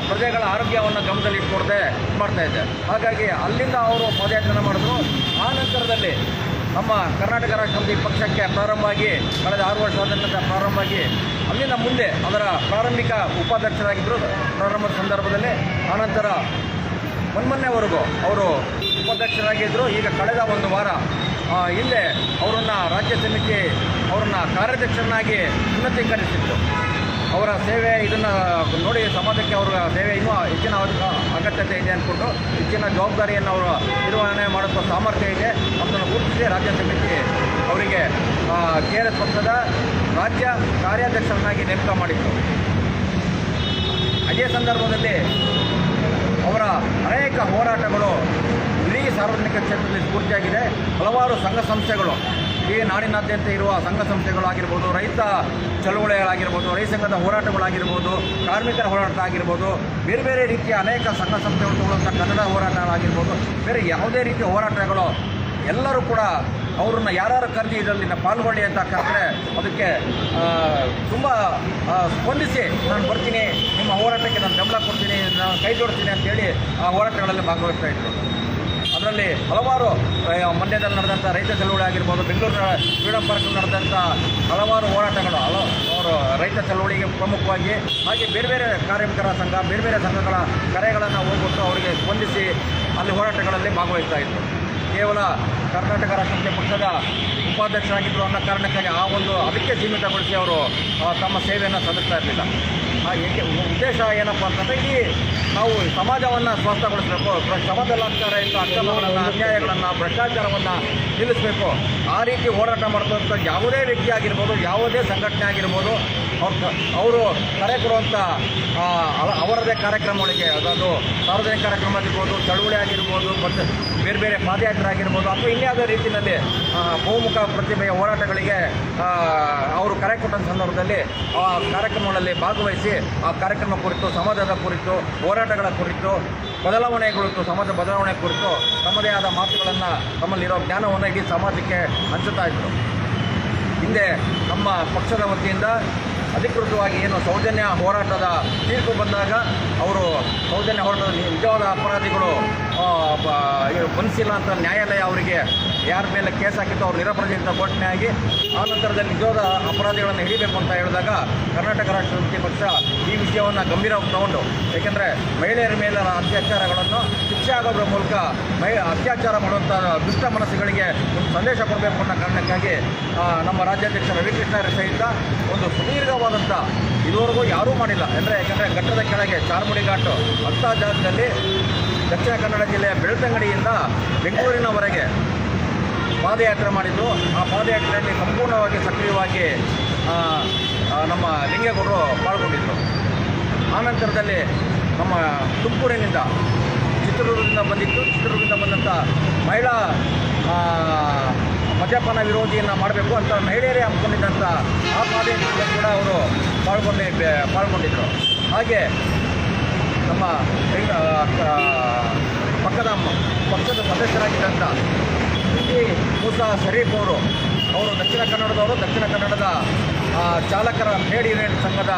ಪ್ರಜೆಗಳ ಆರೋಗ್ಯವನ್ನು ಗಮನದಲ್ಲಿ ಇಟ್ಕೊಡದೆ ಮಾಡ್ತಾಯಿದೆ. ಹಾಗಾಗಿ ಅಲ್ಲಿಂದ ಅವರು ಪಾದಯಾತ್ರೆ ಮಾಡಿದ್ರು. ಆ ನಂತರದಲ್ಲಿ ನಮ್ಮ ಕರ್ನಾಟಕ ರಾಷ್ಟ್ರ ಸಮಿತಿ ಪಕ್ಷಕ್ಕೆ ಪ್ರಾರಂಭ ಆಗಿ ಕಳೆದ 6 ವರ್ಷ ಆದ ನಂತರ ಪ್ರಾರಂಭ ಆಗಿ ಅಲ್ಲಿಂದ ಮುಂದೆ ಅದರ ಪ್ರಾರಂಭಿಕ ಉಪಾಧ್ಯಕ್ಷರಾಗಿದ್ದರು ಪ್ರಾರಂಭದ ಸಂದರ್ಭದಲ್ಲಿ. ಆನಂತರ ಮೊನ್ನೆವರೆಗೂ ಅವರು ಉಪಾಧ್ಯಕ್ಷರಾಗಿದ್ದರು. ಈಗ ಕಳೆದ ಒಂದು ವಾರ ಹಿಂದೆ ಅವರನ್ನು ರಾಜ್ಯ ಸಮಿತಿ ಅವರನ್ನು ಕಾರ್ಯಾಧ್ಯಕ್ಷರನ್ನಾಗಿ ಉನ್ನತೀಕರಿಸಿತ್ತು. ಅವರ ಸೇವೆ ಇದನ್ನು ನೋಡಿ ಸಮಾಜಕ್ಕೆ ಅವರ ಸೇವೆ ಇನ್ನೂ ಹೆಚ್ಚಿನ ಅಗತ್ಯತೆ ಇದೆ ಅಂದ್ಕೊಂಡು ಹೆಚ್ಚಿನ ಜವಾಬ್ದಾರಿಯನ್ನು ಅವರು ನಿರ್ವಹಣೆ ಮಾಡುವ ಸಾಮರ್ಥ್ಯ ಇದೆ ಅದನ್ನು ಗುರುತಿಸಿ ರಾಜ್ಯ ಸಮಿತಿ ಅವರಿಗೆ KRS ಪಕ್ಷದ ರಾಜ್ಯ ಕಾರ್ಯಾಧ್ಯಕ್ಷರನ್ನಾಗಿ ನೇಮಕ ಮಾಡಿತ್ತು. ಅದೇ ಸಂದರ್ಭದಲ್ಲಿ ಅವರ ಅನೇಕ ಹೋರಾಟಗಳು ಇಡೀ ಸಾರ್ವಜನಿಕ ಕ್ಷೇತ್ರದಲ್ಲಿ ಸ್ಫೂರ್ತಿಯಾಗಿದೆ. ಹಲವಾರು ಸಂಘ ಸಂಸ್ಥೆಗಳು ಈ ನಾಡಿನಾದ್ಯಂತ ಇರುವ ಸಂಘ ಸಂಸ್ಥೆಗಳಾಗಿರ್ಬೋದು, ರೈತ ಚಳುವಳಿಗಳಾಗಿರ್ಬೋದು, ರೈತ ಸಂಘದ ಹೋರಾಟಗಳಾಗಿರ್ಬೋದು, ಕಾರ್ಮಿಕರ ಹೋರಾಟ ಆಗಿರ್ಬೋದು, ಬೇರೆ ಬೇರೆ ರೀತಿಯ ಅನೇಕ ಸಂಘ ಸಂಸ್ಥೆಗಳು ತಗೊಳ್ಳುವಂಥ ಕನ್ನಡ ಹೋರಾಟಗಳಾಗಿರ್ಬೋದು, ಬೇರೆ ಯಾವುದೇ ರೀತಿಯ ಹೋರಾಟಗಳು ಎಲ್ಲರೂ ಕೂಡ ಅವ್ರನ್ನ ಯಾರು ಕರೆದಿ ಇದರಲ್ಲಿ ಪಾಲ್ಗೊಳ್ಳಿ ಅಂತ ಕರೆದ್ರೆ ಅದಕ್ಕೆ ತುಂಬ ಸ್ಪಂದಿಸಿ ನಾನು ಬರ್ತೀನಿ, ನಿಮ್ಮ ಹೋರಾಟಕ್ಕೆ ನಾನು ಬೆಂಬಲ ಕೊಡ್ತೀನಿ, ನಾನು ಕೈ ಜೋಡ್ತೀನಿ ಅಂತೇಳಿ ಆ ಹೋರಾಟಗಳಲ್ಲಿ ಭಾಗವಹಿಸ್ತಾ ಇತ್ತು. ಅದರಲ್ಲಿ ಹಲವಾರು ಮಂಡ್ಯದಲ್ಲಿ ನಡೆದಂಥ ರೈತ ಚಳವಳಿ ಆಗಿರ್ಬೋದು, ಬೆಂಗಳೂರಿನ ಫ್ರೀಡಂ ಪಾರ್ಕ್ ನಡೆದಂಥ ಹಲವಾರು ಹೋರಾಟಗಳು ಅವರು ರೈತ ಚಳವಳಿಗೆ ಪ್ರಮುಖವಾಗಿ, ಹಾಗೆ ಬೇರೆ ಬೇರೆ ಕಾರ್ಮಿಕರ ಸಂಘ, ಬೇರೆ ಬೇರೆ ಸಂಘಗಳ ಕರೆಗಳನ್ನು ಹೋಗ್ಬಿಟ್ಟು ಅವರಿಗೆ ಸ್ಪಂದಿಸಿ ಅಲ್ಲಿ ಹೋರಾಟಗಳಲ್ಲಿ ಭಾಗವಹಿಸ್ತಾ ಇತ್ತು. ಕೇವಲ ಕರ್ನಾಟಕ ರಾಷ್ಟ್ರ ಸಮಿತಿ ಪಕ್ಷದ ಉಪಾಧ್ಯಕ್ಷರಾಗಿದ್ದರು ಅನ್ನೋ ಕಾರಣಕ್ಕಾಗಿ ಆ ಒಂದು ಅದಕ್ಕೆ ಸೀಮಿತಗೊಳಿಸಿ ಅವರು ತಮ್ಮ ಸೇವೆಯನ್ನು ಸಲ್ಲಿಸ್ತಾ ಇರಲಿಲ್ಲ. ಉದ್ದೇಶ ಏನಪ್ಪ ಅಂತಂದರೆ ಈ ನಾವು ಸಮಾಜವನ್ನು ಸ್ವಸ್ಥಗೊಳಿಸಬೇಕು, ಸಮಾಜದಲ್ಲಾಗ್ತಾರೆ ಇಂಥ ಅಕ್ರಮಗಳನ್ನು, ಅನ್ಯಾಯಗಳನ್ನು, ಭ್ರಷ್ಟಾಚಾರವನ್ನು ನಿಲ್ಲಿಸಬೇಕು. ಆ ರೀತಿ ಹೋರಾಟ ಮಾಡ್ತಕ್ಕಂಥ ಯಾವುದೇ ವ್ಯಕ್ತಿ ಆಗಿರ್ಬೋದು, ಯಾವುದೇ ಸಂಘಟನೆ ಆಗಿರ್ಬೋದು, ಅವರು ಕರೆ ಕೊಡುವಂಥ ಅವರದೇ ಕಾರ್ಯಕ್ರಮಗಳಿಗೆ, ಅದೊಂದು ಸಾರ್ವಜನಿಕ ಕಾರ್ಯಕ್ರಮ ಆಗಿರ್ಬೋದು, ಚಳುವಳಿ ಆಗಿರ್ಬೋದು, ಮತ್ತು ಬೇರೆ ಬೇರೆ ಪಾದಯಾತ್ರೆ ಆಗಿರ್ಬೋದು, ಅಥವಾ ಇನ್ಯಾವುದೇ ರೀತಿಯಲ್ಲಿ ಬಹುಮುಖ ಪ್ರತಿಭೆಯ ಹೋರಾಟಗಳಿಗೆ ಅವರು ಕರೆ ಕೊಟ್ಟಂಥ ಸಂದರ್ಭದಲ್ಲಿ ಆ ಕಾರ್ಯಕ್ರಮಗಳಲ್ಲಿ ಭಾಗವಹಿಸಿ ಆ ಕಾರ್ಯಕ್ರಮ ಕುರಿತು, ಸಮಾಜದ ಕುರಿತು, ಹೋರಾಟಗಳ ಕುರಿತು, ಬದಲಾವಣೆ ಕುರಿತು, ಸಮಾಜ ಬದಲಾವಣೆ ಕುರಿತು ತಮ್ಮದೇ ಆದ ಮಾತುಗಳನ್ನು, ತಮ್ಮಲ್ಲಿರೋ ಜ್ಞಾನವನ್ನು ಇಡೀ ಸಮಾಜಕ್ಕೆ ಹಂಚುತ್ತಾ ಇದ್ದರು. ಹಿಂದೆ ನಮ್ಮ ಪಕ್ಷದ ವತಿಯಿಂದ ಅಧಿಕೃತವಾಗಿ ಏನು ಸೌಜನ್ಯ ಹೋರಾಟದ ತೀರ್ಪು ಬಂದಾಗ ಅವರು ಸೌಜನ್ಯ ಹೋರಾಟದ ನಿಜವಾದ ಅಪರಾಧಿಗಳು ಬಂಧಿಸಿಲ್ಲ ಅಂತ ನ್ಯಾಯಾಲಯ ಅವರಿಗೆ ಯಾರ ಮೇಲೆ ಕೇಸ್ ಹಾಕಿತ್ತು ಅವ್ರು ನಿರಪರಾಧಿ ಘೋಷಣೆ ಆಗಿ ಆ ನಂತರದಲ್ಲಿ ನಿಜವಾದ ಅಪರಾಧಿಗಳನ್ನು ಹಿಡಿಬೇಕು ಅಂತ ಹೇಳಿದಾಗ ಕರ್ನಾಟಕ ರಾಷ್ಟ್ರ ಸಮಿತಿ ಪಕ್ಷ ಈ ವಿಷಯವನ್ನು ಗಂಭೀರವಾಗಿ ತಗೊಂಡು, ಏಕೆಂದರೆ ಮಹಿಳೆಯರ ಮೇಲೆ ಅತ್ಯಾಚಾರಗಳನ್ನು ಶಿಕ್ಷೆ ಆಗೋದ್ರ ಮೂಲಕ ಅತ್ಯಾಚಾರ ಮಾಡುವಂಥ ದುಷ್ಟ ಮನಸ್ಸುಗಳಿಗೆ ಒಂದು ಸಂದೇಶ ಕೊಡಬೇಕು ಅನ್ನೋ ಕಾರಣಕ್ಕಾಗಿ ನಮ್ಮ ರಾಜ್ಯಾಧ್ಯಕ್ಷ ರವಿಕೃಷ್ಣ ಸಹಿತ ಒಂದು ಸುದೀರ್ಘವಾದಂಥ ಇದುವರೆಗೂ ಯಾರೂ ಮಾಡಿಲ್ಲ ಅಂದರೆ, ಯಾಕೆಂದರೆ ಘಟ್ಟದ ಕೆಳಗೆ ಚಾರ್ಮುಡಿ ಘಾಟು ಅಂಥ ಜಾಗದಲ್ಲಿ ದಕ್ಷಿಣ ಕನ್ನಡ ಜಿಲ್ಲೆಯ ಬೆಳ್ತಂಗಡಿಯಿಂದ ಬೆಂಗಳೂರಿನವರೆಗೆ ಪಾದಯಾತ್ರೆ ಮಾಡಿದ್ದು. ಆ ಪಾದಯಾತ್ರೆಯಲ್ಲಿ ಸಂಪೂರ್ಣವಾಗಿ ಸಕ್ರಿಯವಾಗಿ ನಮ್ಮ ಲಿಂಗೇಗೌಡರು ಪಾಲ್ಗೊಂಡಿದ್ದರು. ಆನಂತರದಲ್ಲಿ ನಮ್ಮ ತುಮಕೂರಿನಿಂದ ಚಿತ್ರದುರ್ಗದಿಂದ ಚಿತ್ರದುರ್ಗದಿಂದ ಬಂದಂಥ ಮಹಿಳಾ ಮದ್ಯಪಾನ ವಿರೋಧಿಯನ್ನು ಮಾಡಬೇಕು ಅಂತ ಮಹಿಳೆಯರೇ ಹಮ್ಮಿಕೊಂಡಿದ್ದಂಥ ಆ ಪಾದಯಾತ್ರೆಯಲ್ಲಿ ಕೂಡ ಅವರು ಪಾಲ್ಗೊಂಡಿದ್ದರು. ಹಾಗೆ ನಮ್ಮ ಪಕ್ಷದ ಸದಸ್ಯರಾಗಿದ್ದಂಥ ಮೂಸಾ ಶರೀಫ್ ಅವರು ದಕ್ಷಿಣ ಕನ್ನಡದ ಚಾಲಕರ ಟ್ರೇಡ್ ಯೂನಿಯನ್ ಸಂಘದ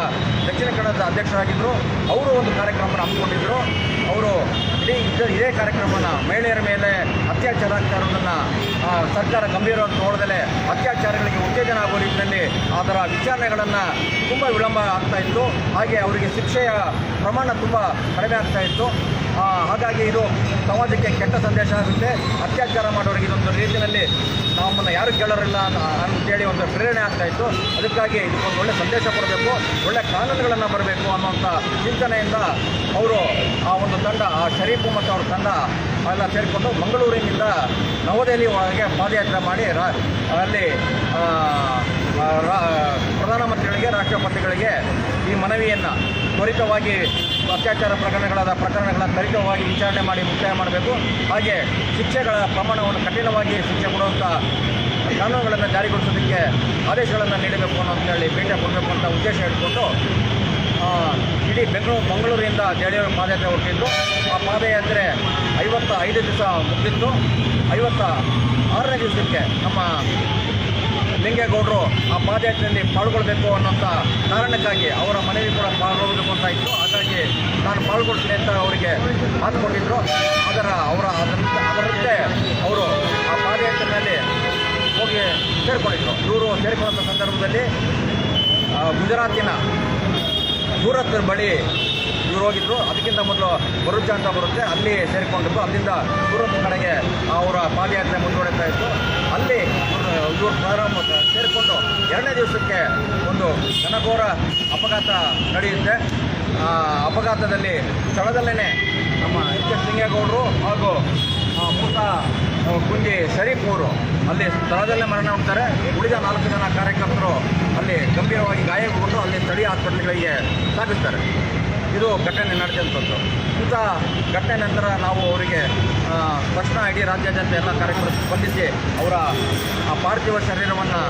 ದಕ್ಷಿಣ ಕನ್ನಡದ ಅಧ್ಯಕ್ಷರಾಗಿದ್ದರು. ಅವರು ಒಂದು ಕಾರ್ಯಕ್ರಮವನ್ನು ಹಮ್ಮಿಕೊಂಡಿದ್ದರು. ಅವರು ಇದೇ ಕಾರ್ಯಕ್ರಮವನ್ನು ಮಹಿಳೆಯರ ಮೇಲೆ ಅತ್ಯಾಚಾರ ಆಗ್ತಾ ಇರೋದನ್ನು ಸರ್ಕಾರ ಗಂಭೀರವಾಗಿ ನೋಡದಲೇ ಅತ್ಯಾಚಾರಗಳಿಗೆ ಉತ್ತೇಜನ ಆಗುವ ರೀತಿಯಲ್ಲಿ ಅದರ ವಿಚಾರಣೆಗಳನ್ನು ತುಂಬ ವಿಳಂಬ ಆಗ್ತಾಯಿತ್ತು. ಹಾಗೆ ಅವರಿಗೆ ಶಿಕ್ಷೆಯ ಪ್ರಮಾಣ ತುಂಬ ಕಡಿಮೆ ಆಗ್ತಾಯಿತ್ತು. ಹಾಗಾಗಿ ಇದು ಸಮಾಜಕ್ಕೆ ಕೆಟ್ಟ ಸಂದೇಶ ಆಗುತ್ತೆ. ಅತ್ಯಾಚಾರ ಮಾಡೋರಿಗೆ ಇದೊಂದು ರೀತಿಯಲ್ಲಿ ನಮ್ಮನ್ನು ಯಾರು ಕೇಳೋರಿಲ್ಲ ಅಂತೇಳಿ ಒಂದು ಪ್ರೇರಣೆ ಆಗ್ತಾಯಿತ್ತು. ಅದಕ್ಕಾಗಿ ಇದಕ್ಕೊಂದು ಒಳ್ಳೆಯ ಸಂದೇಶ ಕೊಡಬೇಕು, ಒಳ್ಳೆಯ ಕಾನೂನುಗಳನ್ನು ಬರಬೇಕು ಅನ್ನುವಂಥ ಚಿಂತನೆಯಿಂದ ಅವರು ಆ ಒಂದು ತಂಡ, ಆ ಶರೀಫು ಮತ್ತು ಅವ್ರ ತಂಡ ಎಲ್ಲ ಸೇರಿಕೊಂಡು ಮಂಗಳೂರಿನಿಂದ ನವದೆಹಲಿ ಒಳಗೆ ಪಾದಯಾತ್ರೆ ಮಾಡಿ ಅಲ್ಲಿ ಪ್ರಧಾನಮಂತ್ರಿಗಳಿಗೆ, ರಾಷ್ಟ್ರಪತಿಗಳಿಗೆ ಈ ಮನವಿಯನ್ನು ತ್ವರಿತವಾಗಿ ಅತ್ಯಾಚಾರ ಪ್ರಕರಣಗಳ ತ್ವರಿತವಾಗಿ ವಿಚಾರಣೆ ಮಾಡಿ ಮುಕ್ತಾಯ ಮಾಡಬೇಕು. ಹಾಗೆ ಶಿಕ್ಷೆಗಳ ಪ್ರಮಾಣವನ್ನು ಕಠಿಣವಾಗಿ ಶಿಕ್ಷೆ ಕೊಡುವಂಥ ಕಾನೂನುಗಳನ್ನು ಜಾರಿಗೊಳಿಸೋದಕ್ಕೆ ಆದೇಶಗಳನ್ನು ನೀಡಬೇಕು ಅಂತೇಳಿ ಭೇಟಿ ಕೊಡಬೇಕು ಅಂತ ಉದ್ದೇಶ ಇಟ್ಕೊಂಡು ಇಡೀ ಮಂಗಳೂರಿನಿಂದ ಜೆಡಿಯು ಪಾದಯಾತ್ರೆ ಹೊರಟಿದ್ದು. ಆ ಪಾದಯಾತ್ರೆ 55 ದಿವಸ ಮುಗಿದಿತ್ತು. 56ನೇ ದಿವಸಕ್ಕೆ ನಮ್ಮ ಲಿಂಗೇಗೌಡರು ಆ ಪಾದಯಾತ್ರೆಯಲ್ಲಿ ಪಾಲ್ಗೊಳ್ಬೇಕು ಅನ್ನೋಂಥ ಕಾರಣಕ್ಕಾಗಿ ಅವರ ಮನವಿ ಕೂಡ ಪಾಲ್ಗೊಳ್ಬೇಕು ಅಂತ ಇತ್ತು. ಹಾಗಾಗಿ ನಾನು ಪಾಲ್ಗೊಳ್ತೀನಿ ಅಂತ ಅವರಿಗೆ ಮಾತು ಕೊಟ್ಟಿದ್ದರು. ಅದರಂತೆ ಅವರು ಆ ಪಾದಯಾತ್ರೆಯಲ್ಲಿ ಹೋಗಿ ಸೇರಿಕೊಂಡಿದ್ರು. ಇವರು ಸೇರಿಕೊಂಡ ಸಂದರ್ಭದಲ್ಲಿ ಗುಜರಾತಿನ ಸೂರತ್ ಬಳಿ ಇವರು ಹೋಗಿದ್ರು. ಅದಕ್ಕಿಂತ ಮೊದಲು ಭರೂಚ ಅಂತ ಬರುತ್ತೆ, ಅಲ್ಲಿ ಸೇರಿಕೊಂಡಿದ್ದು. ಅಲ್ಲಿಂದ ಸೂರತ್ ಕಡೆಗೆ ಅವರ ಪಾದಯಾತ್ರೆ ಮುಂದುವರಿತಾ ಇತ್ತು. ಅಲ್ಲಿ ಇವರು ಪ್ರಾರಂಭ ಸೇರಿಕೊಂಡು 2ನೇ ದಿವಸಕ್ಕೆ ಒಂದು ಘನಘೋರ ಅಪಘಾತ ನಡೆಯುತ್ತೆ. ಅಪಘಾತದಲ್ಲಿ ಸ್ಥಳದಲ್ಲೇ ನಮ್ಮ ಎಚ್ ಲಿಂಗೇಗೌಡರು ಹಾಗೂ ಮೂಸಾ ಕುಂಜಿ ಶರೀಫ್ ಅವರು ಅಲ್ಲಿ ಸ್ಥಳದಲ್ಲೇ ಮರಣ ಹೊಂದ್ತಾರೆ. ಉಳಿದ 4 ಜನ ಕಾರ್ಯಕರ್ತರು ಅಲ್ಲಿ ಗಂಭೀರವಾಗಿ ಗಾಯಗೊಂಡು ಅಲ್ಲಿ ಸ್ಥಳೀಯ ಆಸ್ಪತ್ರೆಗಳಿಗೆ ಸಾಗಿಸ್ತಾರೆ. ಇದು ಘಟನೆ ನಡೆದಂಥದ್ದು. ಇಂಥ ಘಟನೆ ನಂತರ ನಾವು ಅವರಿಗೆ ತಕ್ಷಣ ಇಡೀ ರಾಜ್ಯಾದ್ಯಂತ ಎಲ್ಲ ಕಾರ್ಯಕ್ರಮ ಸ್ಪಂದಿಸಿ ಅವರ ಆ ಪಾರ್ಥಿವ ಶರೀರವನ್ನು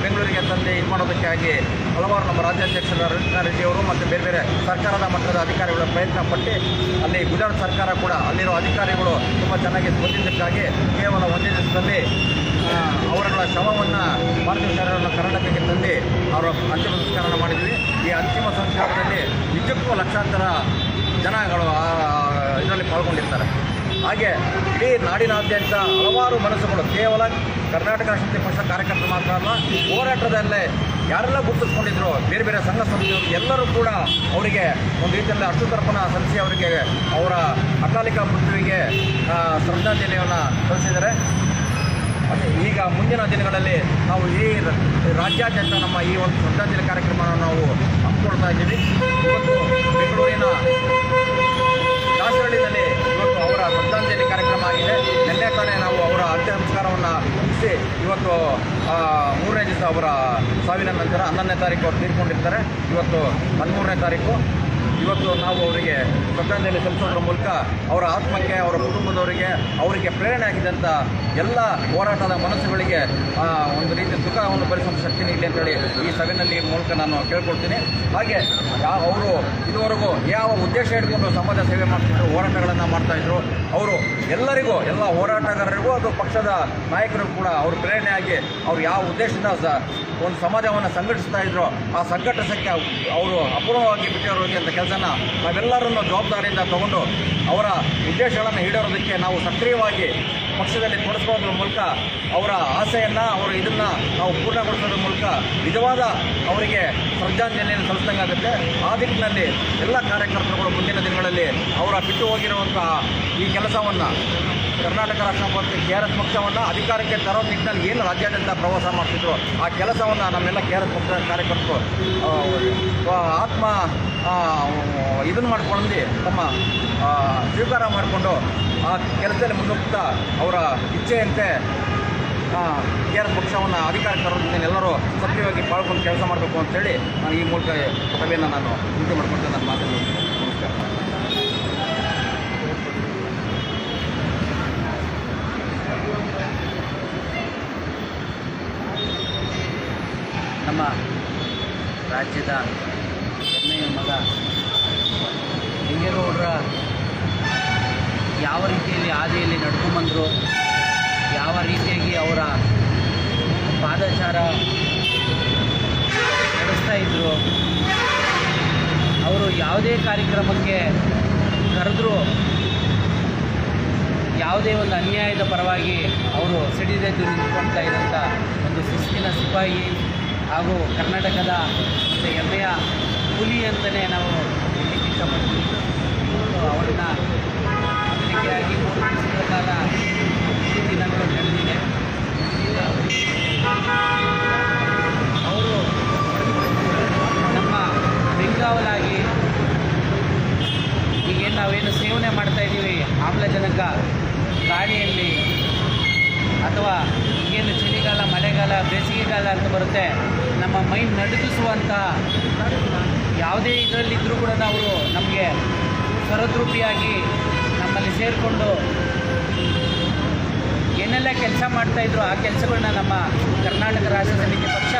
ಬೆಂಗಳೂರಿಗೆ ತಂದು ಇದು ಮಾಡೋದಕ್ಕಾಗಿ ಹಲವಾರು ನಮ್ಮ ರಾಜ್ಯಾಧ್ಯಕ್ಷರ ರವಿಕುಮಾರ್ ರೆಡ್ಡಿ ಅವರು ಮತ್ತು ಬೇರೆ ಬೇರೆ ಸರ್ಕಾರದ ಮಟ್ಟದ ಅಧಿಕಾರಿಗಳ ಪ್ರಯತ್ನ ಪಟ್ಟು ಅಲ್ಲಿ ಗುಜರಾತ್ ಸರ್ಕಾರ ಕೂಡ ಅಲ್ಲಿರೋ ಅಧಿಕಾರಿಗಳು ತುಂಬ ಚೆನ್ನಾಗಿ ಸ್ಪಂದಿದ್ದಕ್ಕಾಗಿ ಕೇವಲ 1 ದಿವಸದಲ್ಲಿ ಅವರುಗಳ ಶವವನ್ನು ಪಾರ್ಥಿವ ಶರೀರವನ್ನು ಕರ್ನಾಟಕಕ್ಕೆ ತಂದು ಅವರ ಅಂತಿಮ ಸಂಸ್ಕಾರ ಮಾಡಿದ್ವಿ. ಈ ಅಂತಿಮ ಸಂಸ್ಕಾರದಲ್ಲಿ ನಿಜಕ್ಕೂ ಲಕ್ಷಾಂತರ ಜನಗಳು ಇದರಲ್ಲಿ ಪಾಲ್ಗೊಂಡಿರ್ತಾರೆ. ಹಾಗೆ ಇಡೀ ನಾಡಿನಾದ್ಯಂತ ಹಲವಾರು ಮನಸ್ಸುಗಳು, ಕೇವಲ ಕರ್ನಾಟಕ ಶಕ್ತಿ ಪಕ್ಷ ಕಾರ್ಯಕರ್ತರು ಮಾತ್ರ ಅಲ್ಲ, ಹೋರಾಟದಲ್ಲೇ ಯಾರೆಲ್ಲ ಗುರುತಿಸ್ಕೊಂಡಿದ್ರು ಬೇರೆ ಬೇರೆ ಸಂಘ ಸಂಸ್ಥೆಯವರು ಎಲ್ಲರೂ ಕೂಡ ಅವರಿಗೆ ಒಂದು ರೀತಿಯಲ್ಲಿ ಅಶ್ರುತರ್ಪಣ ಸಲ್ಲಿಸಿ ಅವರಿಗೆ ಅವರ ಅಕಾಲಿಕ ಮೃತ್ಯುವಿಗೆ ಶ್ರದ್ಧಾಂಜಲಿಯನ್ನು ಸಲ್ಲಿಸಿದ್ದಾರೆ. ಈಗ ಮುಂದಿನ ದಿನಗಳಲ್ಲಿ ನಾವು ಈ ರಾಜ್ಯಾದ್ಯಂತ ನಮ್ಮ ಈ ಒಂದು ಶ್ರದ್ಧಾಂಜಲಿ ಕಾರ್ಯಕ್ರಮವನ್ನು ನಾವು ಹಮ್ಮಿಕೊಳ್ತಾ ಇದ್ದೀವಿ. ಇವತ್ತು ಬೆಂಗಳೂರಿನ ದಾಸರಳ್ಳಿನಲ್ಲಿ ಇವತ್ತು ಅವರ ಶ್ರದ್ಧಾಂಜಲಿ ಕಾರ್ಯಕ್ರಮ ಆಗಿದೆ. ನಿನ್ನೆ ತಾನೇ ನಾವು ಅವರ ಅಂತ್ಯ ಸಂಸ್ಕಾರವನ್ನು ಮುಗಿಸಿ ಇವತ್ತು 3ನೇ ದಿವಸ ಅವರ ಸಾವಿನ ನಂತರ 11ನೇ ತಾರೀಕು ಅವರು ತೀರ್ಕೊಂಡಿರ್ತಾರೆ. ಇವತ್ತು 13ನೇ ತಾರೀಕು. ಇವತ್ತು ನಾವು ಅವರಿಗೆ ಶ್ರದ್ಧಾಂಜಲಿ ಸಲ್ಲಿಸೋದ್ರ ಮೂಲಕ ಅವರ ಆತ್ಮಕ್ಕೆ, ಅವರ ಕುಟುಂಬದವರಿಗೆ, ಅವರಿಗೆ ಪ್ರೇರಣೆ ಆಗಿದ್ದಂಥ ಎಲ್ಲ ಹೋರಾಟದ ಮನಸ್ಸುಗಳಿಗೆ ಒಂದು ರೀತಿ ಸುಖವನ್ನು ಭರಿಸುವ ಶಕ್ತಿ ನೀಡಲಿ ಅಂತೇಳಿ ಈ ಸಭೆಯಲ್ಲಿ ಮೂಲಕ ನಾನು ಕೇಳ್ಕೊಳ್ತೀನಿ. ಹಾಗೆ ಅವರು ಇದುವರೆಗೂ ಯಾವ ಉದ್ದೇಶ ಇಟ್ಕೊಂಡು ಸಮಾಜ ಸೇವೆ ಮಾಡ್ತಿದ್ರು, ಹೋರಾಟಗಳನ್ನು ಮಾಡ್ತಾಯಿದ್ರು, ಅವರು ಎಲ್ಲರಿಗೂ, ಎಲ್ಲ ಹೋರಾಟಗಾರರಿಗೂ ಅದು ಪಕ್ಷದ ನಾಯಕರಿಗೂ ಕೂಡ ಅವರು ಪ್ರೇರಣೆಯಾಗಿ ಅವ್ರು ಯಾವ ಉದ್ದೇಶದಿಂದ ಒಂದು ಸಮಾಜವನ್ನು ಸಂಘಟಿಸ್ತಾ ಇದ್ರು ಆ ಸಂಘಟಿಸೋಕ್ಕೆ ಅವರು ಅಪೂರ್ವವಾಗಿ ಬಿಟ್ಟಿರೋರಿಗೆ ಅಂತ ಕೆಲಸನ ನಾವೆಲ್ಲರನ್ನು ಜವಾಬ್ದಾರಿಯಿಂದ ತಗೊಂಡು ಅವರ ಉದ್ದೇಶಗಳನ್ನು ಈಡೇರೋದಕ್ಕೆ ನಾವು ಸಕ್ರಿಯವಾಗಿ ಪಕ್ಷದಲ್ಲಿ ತೊಡಗಿಸೋದ್ರ ಮೂಲಕ ಅವರ ಆಸೆಯನ್ನು ಇದನ್ನು ನಾವು ಪೂರ್ಣಗೊಳಿಸೋದ್ರ ಮೂಲಕ ನಿಜವಾದ ಅವರಿಗೆ ಶ್ರದ್ಧಾಂಜಲಿಯನ್ನು ಸಲ್ಲಿಸಿದಂಗಾಗುತ್ತೆ. ಆ ದಿಕ್ಕಿನಲ್ಲಿ ಎಲ್ಲ ಕಾರ್ಯಕರ್ತರುಗಳು ಮುಂದಿನ ದಿನಗಳಲ್ಲಿ ಅವರ ಬಿಟ್ಟು ಹೋಗಿರುವಂಥ ಈ ಕೆಲಸವನ್ನು ಕರ್ನಾಟಕ ರಾಷ್ಟ್ರ ಸಮಿತಿ KRS ಪಕ್ಷವನ್ನು ಅಧಿಕಾರಕ್ಕೆ ತರೋ ನಿಟ್ಟಿನಲ್ಲಿ ಏನು ರಾಜ್ಯಾದ್ಯಂತ ಪ್ರವಾಸ ಮಾಡ್ತಿದ್ರು ಆ ಕೆಲಸವನ್ನು ನಮ್ಮೆಲ್ಲ KRS ಪಕ್ಷದ ಕಾರ್ಯಕರ್ತರು ಆತ್ಮ ಇದನ್ನು ಮಾಡ್ಕೊಂಡು ತಮ್ಮ ಸ್ವೀಕಾರ ಮಾಡಿಕೊಂಡು ಆ ಕೆಲಸದಲ್ಲಿ ಮುನ್ನುಗ್ತಾ ಅವರ ಇಚ್ಛೆಯಂತೆ KRS ಪಕ್ಷವನ್ನು ಅಧಿಕಾರಕ್ಕೆ ತರೋದ್ರಿಂದ ಎಲ್ಲರೂ ಸಕ್ರಿಯವಾಗಿ ಪಾಲ್ಗೊಂಡು ಕೆಲಸ ಮಾಡಬೇಕು ಅಂತೇಳಿ ನಾನು ಈ ಮೂಲಕ ಸಭೆಯನ್ನು ನಾನು ಮುಖ್ಯ ಮಾಡ್ಕೊಂಡು ನನ್ನ ಮಾತನ್ನು ನಮಸ್ಕಾರ. ನಮ್ಮ ರಾಜ್ಯದ ಹೆಮ್ಮೆಯ ಮಗ ಲಿಂಗೇಗೌಡರ ಯಾವ ರೀತಿಯಲ್ಲಿ ಹಾದಿಯಲ್ಲಿ ನಡ್ಕೊಂಬಂದರು, ಯಾವ ರೀತಿಯಾಗಿ ಅವರ ಪಾದಚಾರ ನಡೆಸ್ತಾ ಇದ್ದರು, ಅವರು ಯಾವುದೇ ಕಾರ್ಯಕ್ರಮಕ್ಕೆ ಕರೆದರೂ ಯಾವುದೇ ಒಂದು ಅನ್ಯಾಯದ ಪರವಾಗಿ ಅವರು ಸಿಡಿದೆದ್ದು ನಿಂತ್ಕೊಳ್ತಾ ಇದ್ದಂಥ ಒಂದು ಶಿಸ್ತಿನ ಸಿಪಾಯಿ ಹಾಗೂ ಕರ್ನಾಟಕದ ಒಂದು ಹೆಮ್ಮೆಯ ಹುಲಿ ಅಂತಲೇ ನಾವು ಹೇಳಲಿಕ್ಕೆ ಇಷ್ಟಪಡ್ತೀವಿ. ಅವರನ್ನು ಅಗಲಿಕೆಯಾಗಿ 3 ದಿವಸಗಳ ಕಾಲ ಈ ದಿನಗಳು ನಡೆದಿದೆ. ಅವರು ನಮ್ಮ ಬೆಂಗಾವಲಾಗಿ ಈಗೇನು ನಾವೇನು ಸೇವನೆ ಮಾಡ್ತಾಯಿದ್ದೀವಿ ಆಮ್ಲಜನಕ ಗಾಳಿಯಲ್ಲಿ ಅಥವಾ ಈಗೇನು ಚಳಿಗಾಲ, ಮಳೆಗಾಲ, ಬೇಸಿಗೆಗಾಲ ಅಂತ ಬರುತ್ತೆ, ನಮ್ಮ ಮೈ ನಡುಗಿಸುವಂಥ ಯಾವುದೇ ಇದರಲ್ಲಿದ್ದರೂ ಕೂಡ ಅವರು ನಮಗೆ ಸರದ್ರೂಪಿಯಾಗಿ ನಮ್ಮಲ್ಲಿ ಸೇರಿಕೊಂಡು ಏನೆಲ್ಲ ಕೆಲಸ ಮಾಡ್ತಾಯಿದ್ರು ಆ ಕೆಲಸಗಳನ್ನ ನಮ್ಮ ಕರ್ನಾಟಕ ರಾಷ್ಟ್ರ ಸಮಿತಿ ಪಕ್ಷ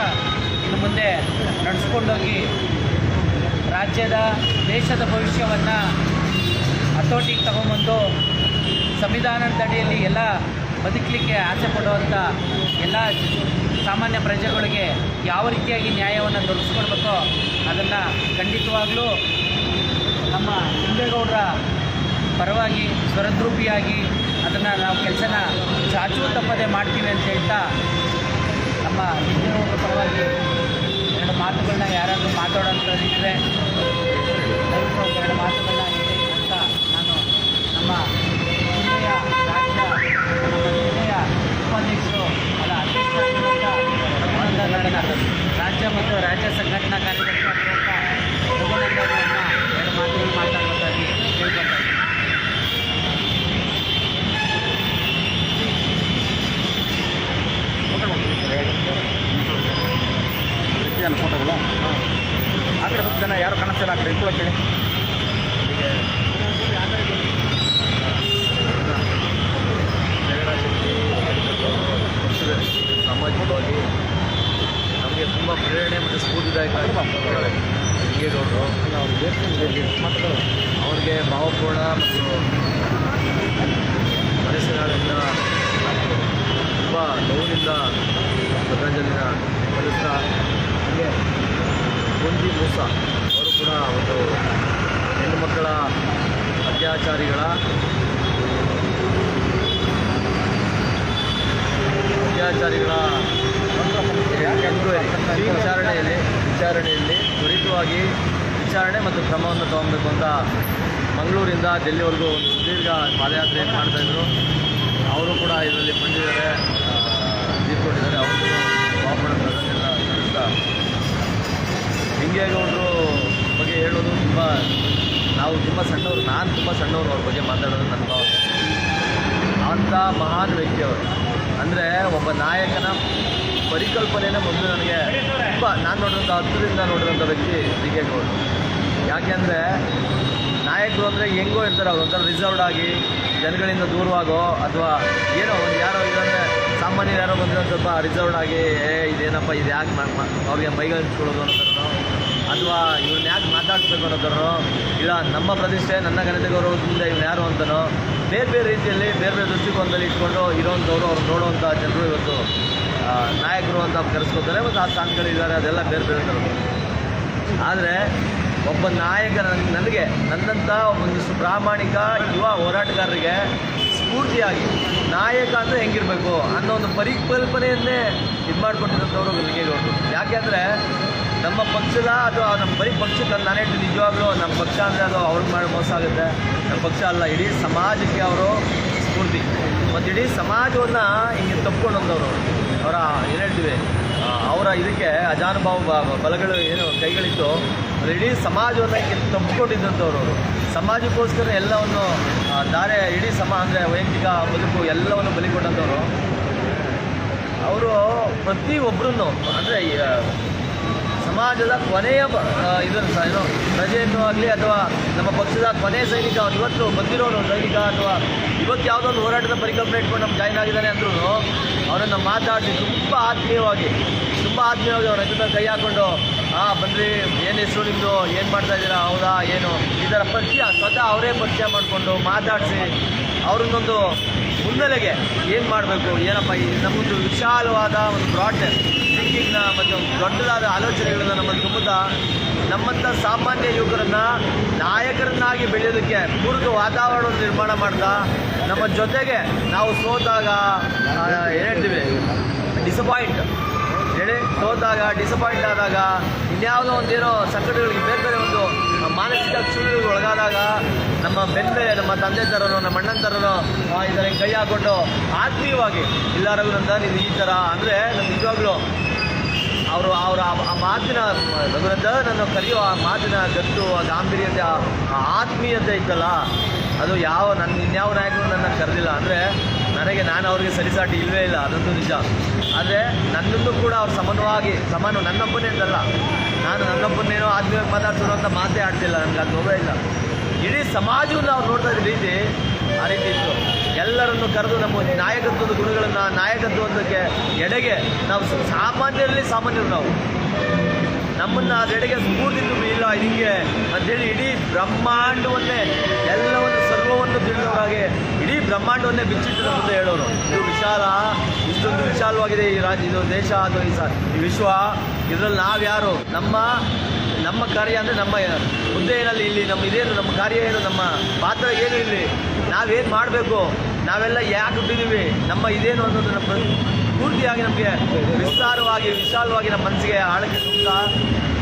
ಇನ್ನು ಮುಂದೆ ನಡೆಸ್ಕೊಂಡೋಗಿ ರಾಜ್ಯದ ದೇಶದ ಭವಿಷ್ಯವನ್ನು ಹತೋಟಿಗೆ ತಗೊಂಬಂದು ಸಂವಿಧಾನದ ಅಡಿಯಲ್ಲಿ ಎಲ್ಲ ಬದುಕಲಿಕ್ಕೆ ಆಸೆ ಪಡುವಂಥ ಎಲ್ಲ ಸಾಮಾನ್ಯ ಪ್ರಜೆಗಳಿಗೆ ಯಾವ ರೀತಿಯಾಗಿ ನ್ಯಾಯವನ್ನು ದೊರಕಿಸ್ಕೊಡ್ಬೇಕೋ ಅದನ್ನು ಖಂಡಿತವಾಗಲೂ ನಮ್ಮ ಲಿಂಗೇಗೌಡರ ಪರವಾಗಿ ಸ್ವರದ್ರೂಪಿಯಾಗಿ ಅದನ್ನು ನಾವು ಕೆಲಸನ ಚಾಚೂ ತಪ್ಪದೆ ಮಾಡ್ತೀವಿ ಅಂತ ಹೇಳ್ತಾ ನಮ್ಮ ಲಿಂಗೇಗೌಡರ ಪರವಾಗಿ 2 ಮಾತುಗಳನ್ನ ಯಾರಾದರೂ ಮಾತಾಡೋಂಥದ್ದಿದ್ದರೆ ದಯವಿಟ್ಟು 2 ಮಾತುಗಳನ್ನ ಹೇಳಿ ಅಂತ ನಾನು ನಮ್ಮ ಜಿಲ್ಲೆಯ ಉಪಾಧ್ಯಕ್ಷರು ಅಲ್ಲ ಅಧ್ಯಕ್ಷರಾಗಿರುವಂಥ ರಾಜ್ಯ ಮತ್ತು ರಾಜ್ಯ ಸಂಘಟನಾ ಕಾರ್ಯದರ್ಶಿ ಆಗಿರುವಂಥ ರಘುನಂದನವರನ್ನು 2 ಮಾತುಗಳು ಮಾತಾಡಬೇಕಾಗಿ ಕೇಳ್ಕೊಳ್ತಾ ಇದ್ದೀನಿ. ಫೋಟೋಗಳು ಆ ಕಡೆ 10 ಜನ ಯಾರು ಕಾಣಿಸ್ತಿಲ್ಲ, ಆ ಕಡೆ ಇಟ್ಕೊಳ್ಳೋಕೆ ಹೇಳಿ. ಸಾಮಾಜಿಕವಾಗಿ ನಮಗೆ ತುಂಬ ಪ್ರೇರಣೆ ಮತ್ತು ಸ್ಫೂರ್ತಿದಾಯಕ ಲಿಂಗೇಗೌಡರು. ಅವ್ರಿಗೆ ಭಾವಪೂರ್ಣ ಮತ್ತು ಮನಸ್ಸಿನಿಂದ ತುಂಬ ನೋವಿನಿಂದ ಶ್ರದ್ಧಾಂಜಲಿನ ಸಲ್ಲಿಸ್ತಾ, ಹಾಗೆ ಗೊಂದಿ ಮೂಸ ಅವರು ಕೂಡ ಒಂದು ಹೆಣ್ಣು ಮಕ್ಕಳ ಅತ್ಯಾಚಾರಿಗಳ ವಿಚಾರಣೆಯಲ್ಲಿ ತ್ವರಿತವಾಗಿ ವಿಚಾರಣೆ ಮತ್ತು ಕ್ರಮವನ್ನು ತಗೊಬೇಕು ಅಂತ ಮಂಗಳೂರಿಂದ ಡೆಲ್ಲಿವರೆಗೂ ಒಂದು ಸುದೀರ್ಘ ಪಾದಯಾತ್ರೆ ಮಾಡ್ತಾಯಿದ್ರು. ಅವರು ಕೂಡ ಇದರಲ್ಲಿ ಬಂದಿದ್ದಾರೆ, ತೀರ್ಕೊಂಡಿದ್ದಾರೆ. ಅವರು ಭಾವಪೂರ್ಣ ಶ್ರದ್ಧಾಂಜಲಿನ ಸಲ್ಲಿಸ್ತಾ, ಲಿಂಗೇಗೌಡರು ಬಗ್ಗೆ ಹೇಳೋದು ನಾವು ತುಂಬ ಸಣ್ಣವರು, ನಾನು ತುಂಬ ಸಣ್ಣವರು ಅವ್ರ ಬಗ್ಗೆ ಮಾತಾಡೋದು ನನ್ನ ಭಾವನೆ. ಅಂಥ ಮಹಾನ್ ವ್ಯಕ್ತಿಯವರು ಅಂದರೆ ಒಬ್ಬ ನಾಯಕನ ಪರಿಕಲ್ಪನೆಯೇ ಮೊದಲು ನನಗೆ ನಾನು ನೋಡಿರೋಂಥ ಹತ್ತಿರದಿಂದ ನೋಡಿರೋಂಥ ವ್ಯಕ್ತಿ ಲಿಂಗೇಗೌಡರು. ಯಾಕೆಂದರೆ ನಾಯಕರು ಅಂದರೆ ಹೆಂಗೋ ಇರ್ತಾರೆ, ಅವ್ರು ಒಂಥರ ರಿಸರ್ವ್ಡ್ ಆಗಿ ಜನಗಳಿಂದ ದೂರವಾಗೋ ಅಥವಾ ಏನೋ ಒಂದು ಯಾರೋ ಇದಂದರೆ ಸಾಮಾನ್ಯರು ಯಾರೋ ಬಂದರೆ ಒಂದು ಸ್ವಲ್ಪ ರಿಸರ್ವ್ಡ್ ಆಗಿ ಇದೇನಪ್ಪ ಇದು ಯಾಕೆ ಅವ್ರಿಗೆ ಮೈಗೆ ಹಂಚ್ಕೊಳ್ಳೋದು ಅನ್ನೋದನ್ನು ಅಥವಾ ಇವ್ರನ್ನ ಯಾಕೆ ಮಾತಾಡಿಸ್ಬೇಕು ಅನ್ನೋದನ್ನು, ಇಲ್ಲ ನಮ್ಮ ಪ್ರತಿಷ್ಠೆ ನನ್ನ ಘನತೆ ಗೌರವದಿಂದ ಇವ್ನು ಯಾರು ಅಂತನೋ ಬೇರೆ ಬೇರೆ ರೀತಿಯಲ್ಲಿ ಬೇರೆ ಬೇರೆ ದೃಷ್ಟಿಕೋನದಲ್ಲಿ ಇಟ್ಕೊಂಡು ಇರೋವಂಥವ್ರು ಅವ್ರು ನೋಡುವಂಥ ಜನರು ಇವತ್ತು ನಾಯಕರು ಅಂತ ಕರೆಸ್ಕೊತಾರೆ ಮತ್ತು ಆ ಸ್ಥಾನಗಳಿದ್ದಾರೆ, ಅದೆಲ್ಲ ಬೇರೆ ಬೇರೆ ಥರದ್ದು. ಆದರೆ ಒಬ್ಬ ನಾಯಕ ನನಗೆ ನನ್ನಂಥ ಒಂದಿಷ್ಟು ಪ್ರಾಮಾಣಿಕ ಯುವ ಹೋರಾಟಗಾರರಿಗೆ ಸ್ಫೂರ್ತಿಯಾಗಿ ನಾಯಕ ಅಂದರೆ ಹೆಂಗಿರಬೇಕು ಅನ್ನೋ ಒಂದು ಪರಿಕಲ್ಪನೆಯನ್ನೇ ಇದು ಮಾಡಿಕೊಂಡಿರೋಂಥವ್ರು ಲಿಂಗೇಗೌಡರು. ಯಾಕೆಂದರೆ ನಮ್ಮ ಪಕ್ಷದ ಅಥವಾ ನಮ್ಮ ಬರೀ ಪಕ್ಷಕ್ಕೆ ನಾನು ಹೇಳ್ತೀನಿ, ನಿಜವಾಗ್ಲೂ ನಮ್ಮ ಪಕ್ಷ ಅಂದರೆ ಅದು ಅವ್ರಿಗೆ ಮಾಡಿ ಮೋಸ ಆಗುತ್ತೆ. ನಮ್ಮ ಪಕ್ಷ ಅಲ್ಲ, ಇಡೀ ಸಮಾಜಕ್ಕೆ ಅವರು ಸ್ಫೂರ್ತಿ. ಮತ್ತು ಇಡೀ ಸಮಾಜವನ್ನು ಹಿಂಗೆ ತಪ್ಕೊಂಡು ಹೋದವರು. ಅವರ ಏನು ಹೇಳ್ತೀವಿ, ಅವರ ಇದಕ್ಕೆ ಅಜಾನುಭಾವ ಬಲಗಳು ಏನು ಕೈಗಳಿತ್ತು, ಅದು ಇಡೀ ಸಮಾಜವನ್ನು ಹಿಂಗೆ ತಪ್ಪಿಕೊಂಡಿದ್ದಂಥವ್ರು ಅವರು. ಸಮಾಜಕ್ಕೋಸ್ಕರ ಎಲ್ಲವನ್ನು ಇಡೀ ಅಂದರೆ ವೈಯಕ್ತಿಕ ಬದುಕು ಎಲ್ಲವನ್ನು ಬಲಿ ಕೊಟ್ಟಂಥವ್ರು ಅವರು. ಪ್ರತಿಯೊಬ್ಬರನ್ನು ಅಂದರೆ ಸಮಾಜದ ಕೊನೆಯ ಇದನ್ನು ಪ್ರಜೆಯನ್ನು ಆಗಲಿ ಅಥವಾ ನಮ್ಮ ಪಕ್ಷದ ಕೊನೆಯ ಸೈನಿಕ, ಅವ್ರು ಇವತ್ತು ಬಂದಿರೋನು ಸೈನಿಕ ಅಥವಾ ಇವತ್ತು ಯಾವುದೋ ಒಂದು ಹೋರಾಟದ ಪರಿಕಲ್ಪನೆ ಇಟ್ಕೊಂಡು ನಮ್ಮ ಜಾಯ್ನ್ ಆಗಿದ್ದಾನೆ ಅಂದ್ರೂ ಅವರನ್ನು ಮಾತಾಡಿ ತುಂಬ ಆತ್ಮೀಯವಾಗಿ ಅವ್ರ ಜೊತೆ ಕೈ ಹಾಕ್ಕೊಂಡು ಬನ್ನಿರಿ, ಏನು ಹೆಸರು ನಿಮ್ಮದು, ಏನು ಮಾಡ್ತಾ ಇದ್ದೀರಾ, ಹೌದಾ ಏನು, ಈ ಥರ ಪರಿಚಯ ಸ್ವತಃ ಅವರೇ ಪರಿಚಯ ಮಾಡಿಕೊಂಡು ಮಾತಾಡಿಸಿ ಅವ್ರನ್ನೊಂದು ಮುನ್ನೆಲೆಗೆ ಏನು ಮಾಡಬೇಕು, ಏನಪ್ಪ ಈ ನಮ್ಮೊಂದು ವಿಶಾಲವಾದ ಒಂದು ಬ್ರಾಡ್ ಥಿಂಕಿಂಗ್ನ ಮತ್ತು ಒಂದು ದೊಡ್ಡದಾದ ಆಲೋಚನೆಗಳನ್ನ ನಮ್ಮಂಥ ಸಾಮಾನ್ಯ ಯುವಕರನ್ನು ನಾಯಕರನ್ನಾಗಿ ಬೆಳೆಯೋದಕ್ಕೆ ಪೂರ್ವ ವಾತಾವರಣವನ್ನು ನಿರ್ಮಾಣ ಮಾಡ್ತಾ ನಮ್ಮ ಜೊತೆಗೆ ನಾವು ಸೋತಾಗ ಏನು ಹೇಳ್ತೀವಿ ಡಿಸಪಾಯಿಂಟ್ ಆದಾಗ ಇನ್ಯಾವುದೋ ಒಂದೇನೋ ಸಂಕಟಗಳಿಗೆ ಬೇರೆ ಒಂದು ಮಾನಸಿಕ ಚೂರುಗಳಿಗೆ ಒಳಗಾದಾಗ ನಮ್ಮ ಬೆನ್ಮೇಲೆ ನಮ್ಮ ತಂದೆ ಥರನೋ ನಮ್ಮ ಅಣ್ಣನ ಥರನೋ ಇದರ ಕೈ ಹಾಕ್ಕೊಂಡು ಆತ್ಮೀಯವಾಗಿ ಇಲ್ಲ ರಘುನಂದನ್ ಇದು ಈ ಥರ ಅಂದರೆ ನಮ್ಮ ನಿಜವಾಗ್ಲೂ ಅವರ ಆ ಮಾತಿನ ರಘುನಂದನ್ ನನ್ನ ಕರೆಯೋ ಆ ಮಾತಿನ ಗತ್ತು, ಆ ಗಾಂಭೀರ್ಯತೆ, ಆ ಆತ್ಮೀಯತೆ ಇತ್ತಲ್ಲ, ಅದು ಇನ್ಯಾವ ನಾಯಕರು ನನ್ನ ಕರೆದಿಲ್ಲ. ಅಂದರೆ ನಾನು ಅವ್ರಿಗೆ ಸರಿಸಾಟಿ ಇಲ್ಲವೇ ಇಲ್ಲ, ಅದಂತೂ ನಿಜ. ಆದರೆ ನನ್ನನ್ನು ಕೂಡ ಅವ್ರು ಸಮಾನ ನನ್ನೊಬ್ಬನೇ ಅಂತಲ್ಲ, ನಾನು ನನ್ನೊಬ್ಬನೇನೋ ಆತ್ಮೀಯವಾಗಿ ಮಾತಾಡ್ಸೋಣ ಅಂತ ಮಾತೇ ಆಡ್ತಿಲ್ಲ, ನನಗೆ ಅದು ಹೋಗೇ ಇಲ್ಲ. ಇಡೀ ಸಮಾಜವನ್ನು ಅವ್ರು ನೋಡ್ತಾ ಇದ್ದ ರೀತಿ ಆ ರೀತಿ ಇತ್ತು. ಎಲ್ಲರನ್ನು ಕರೆದು ನಮ್ಮ ನಾಯಕತ್ವದ ಗುಣಗಳನ್ನು, ನಾಯಕತ್ವಕ್ಕೆ ಎಡೆಗೆ ನಾವು ಸಾಮಾನ್ಯರಲ್ಲಿ ಸಾಮಾನ್ಯರು, ನಾವು ನಮ್ಮನ್ನು ಅದೆಡೆಗೆ ಸ್ಫೂರ್ತಿ ತುಂಬಿ ಇಲ್ಲ ಇದಕ್ಕೆ ಅಂತೇಳಿ ಇಡೀ ಬ್ರಹ್ಮಾಂಡವನ್ನೇ ಎಲ್ಲವನ್ನು ಸರ್ವವನ್ನು ತಿಳಿದವರಾಗೆ ಇಡೀ ಬ್ರಹ್ಮಾಂಡವನ್ನೇ ಬಿಚ್ಚಿಟ್ಟು ಅಂತ ಹೇಳೋರು. ಇದು ಇಷ್ಟೊಂದು ವಿಶಾಲವಾಗಿದೆ ಈ ಇದು ದೇಶ ಅಥವಾ ಈ ವಿಶ್ವ. ಇದರಲ್ಲಿ ನಾವ್ಯಾರು, ನಮ್ಮ ಕಾರ್ಯ ಅಂದರೆ ನಮ್ಮ ಹುದ್ದೆ ಏನಲ್ಲಿ ಇಲ್ಲಿ, ನಮ್ಮ ಕಾರ್ಯ ಏನು, ನಮ್ಮ ಪಾತ್ರ ಏನು ಇಲ್ಲಿ, ನಾವೇನು ಮಾಡಬೇಕು, ನಾವೆಲ್ಲ ಯಾಕೆ ಹುಟ್ಟಿದ್ದೀವಿ, ನಮ್ಮ ಇದೇನು ಅನ್ನೋದನ್ನು ಪೂರ್ತಿಯಾಗಿ ನಮಗೆ ವಿಶಾಲವಾಗಿ ನಮ್ಮ ಮನಸ್ಸಿಗೆ ಆಳಕ್ಕೆ ತುಂಬಾ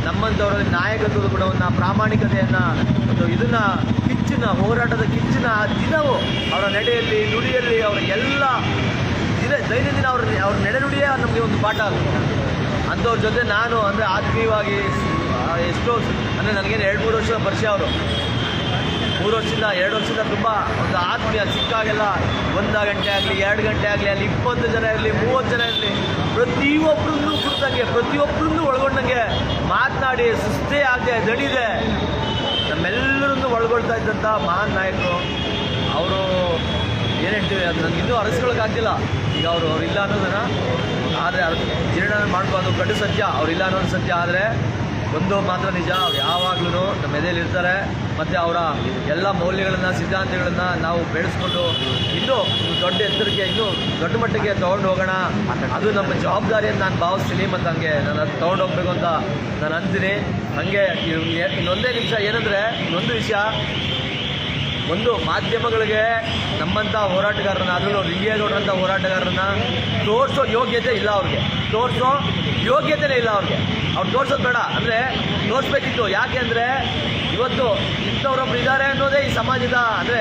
ನಮ್ಮಂಥವರಲ್ಲಿ ನಾಯಕತ್ವದ ಗುಣವನ್ನು, ಪ್ರಾಮಾಣಿಕತೆಯನ್ನು ಮತ್ತು ಇದನ್ನು ಹೋರಾಟದ ಕಿಚ್ಚಿನ ದಿನವೂ ಅವರ ನಡೆಯಲ್ಲಿ, ನುಡಿಯಲ್ಲಿ, ಅವರ ಎಲ್ಲ ದೈನಂದಿನ ಅವ್ರ ನಡೆನುಡಿಯೇ ನಮಗೆ ಒಂದು ಪಾಠ ಆಗುತ್ತೆ. ಅಂಥವ್ರ ಜೊತೆ ನಾನು ಅಂದರೆ ಆತ್ಮೀಯವಾಗಿ ಎಷ್ಟೋ ಅಂದರೆ ನನಗೇನು 2-3 ವರ್ಷದ ಪರಿಚಯ ಅವರು. 2 ವರ್ಷದಿಂದ ತುಂಬ ಒಂದು ಆತ್ಮೀಯ ಸಿಕ್ಕಾಗೆಲ್ಲ 1 ಗಂಟೆ ಆಗಲಿ 2 ಗಂಟೆ ಆಗಲಿ ಅಲ್ಲಿ 20 ಜನ ಇರಲಿ 30 ಜನ ಇರಲಿ ಪ್ರತಿಯೊಬ್ಬರನ್ನು ಕುರಿತಂಗೆ ಪ್ರತಿಯೊಬ್ಬರನ್ನು ಒಳಗೊಂಡಂಗೆ ಮಾತನಾಡಿ ಸುಸ್ತೇ ಆಗದೆ ದಣಿದೆ ನಮ್ಮೆಲ್ಲರನ್ನು ಒಳಗೊಳ್ತಾ ಇದ್ದಂಥ ಮಹಾನ್ ನಾಯಕರು ಅವರು. ಏನು ಹೇಳ್ತೀವಿ, ಅದು ನನಗಿನ್ನೂ ಅರಸ್ಕೊಳ್ಳೋಕ್ಕಾಗ್ತಿಲ್ಲ. ಈಗ ಅವರು ಇಲ್ಲ ಅನ್ನೋದನ್ನು ಆದರೆ ಜೀರ್ಣ ಮಾಡ್ಕೊಂಡು ಕಡು ಸತ್ಯ, ಅವರಿಲ್ಲ ಅನ್ನೋದು ಸತ್ಯ. ಆದರೆ ಒಂದು ಮಾತ್ರ ನಿಜ, ಅವ್ರು ಯಾವಾಗಲೂ ನಮ್ಮ ಎದೆಯಲ್ಲಿರ್ತಾರೆ. ಮತ್ತು ಅವರ ಎಲ್ಲ ಮೌಲ್ಯಗಳನ್ನು, ಸಿದ್ಧಾಂತಗಳನ್ನು ನಾವು ಬೆಳೆಸ್ಕೊಂಡು ಇನ್ನೂ ದೊಡ್ಡ ಎತ್ತರಕ್ಕೆ, ಇನ್ನೂ ದೊಡ್ಡ ಮಟ್ಟಿಗೆ ತೊಗೊಂಡು ಹೋಗೋಣ. ಅದು ನಮ್ಮ ಜವಾಬ್ದಾರಿಯನ್ನು ನಾನು ಭಾವಿಸ್ತೀನಿ. ಮತ್ತು ಹಂಗೆ ನಾನು ಅದು ತೊಗೊಂಡು ಹೋಗ್ಬೇಕು ಅಂತ ನಾನು ಅಂತೀನಿ. ಹಾಗೆ ಇನ್ನೊಂದೇ ನಿಮಿಷ ಏನಂದರೆ, ಇನ್ನೊಂದು ವಿಷಯ, ಒಂದು ಮಾಧ್ಯಮಗಳಿಗೆ ನಮ್ಮಂಥ ಹೋರಾಟಗಾರರನ್ನ, ಅದರಲ್ಲೂ ಲಿಂಗೇಗೌಡರಂಥ ಹೋರಾಟಗಾರರನ್ನ ತೋರಿಸೋ ಯೋಗ್ಯತೆ ಇಲ್ಲ ಅವ್ರಿಗೆ. ಯೋಗ್ಯತೆನೇ ಇಲ್ಲ ಅವ್ರಿಗೆ. ಅವ್ರು ತೋರಿಸೋದು ಬೇಡ, ಅಂದರೆ ತೋರಿಸ್ಬೇಕಿತ್ತು. ಯಾಕೆ ಅಂದರೆ ಇವತ್ತು ಇಂಥವ್ರೊಬ್ರು ಇದ್ದಾರೆ ಅನ್ನೋದೇ ಈ ಸಮಾಜದ, ಅಂದರೆ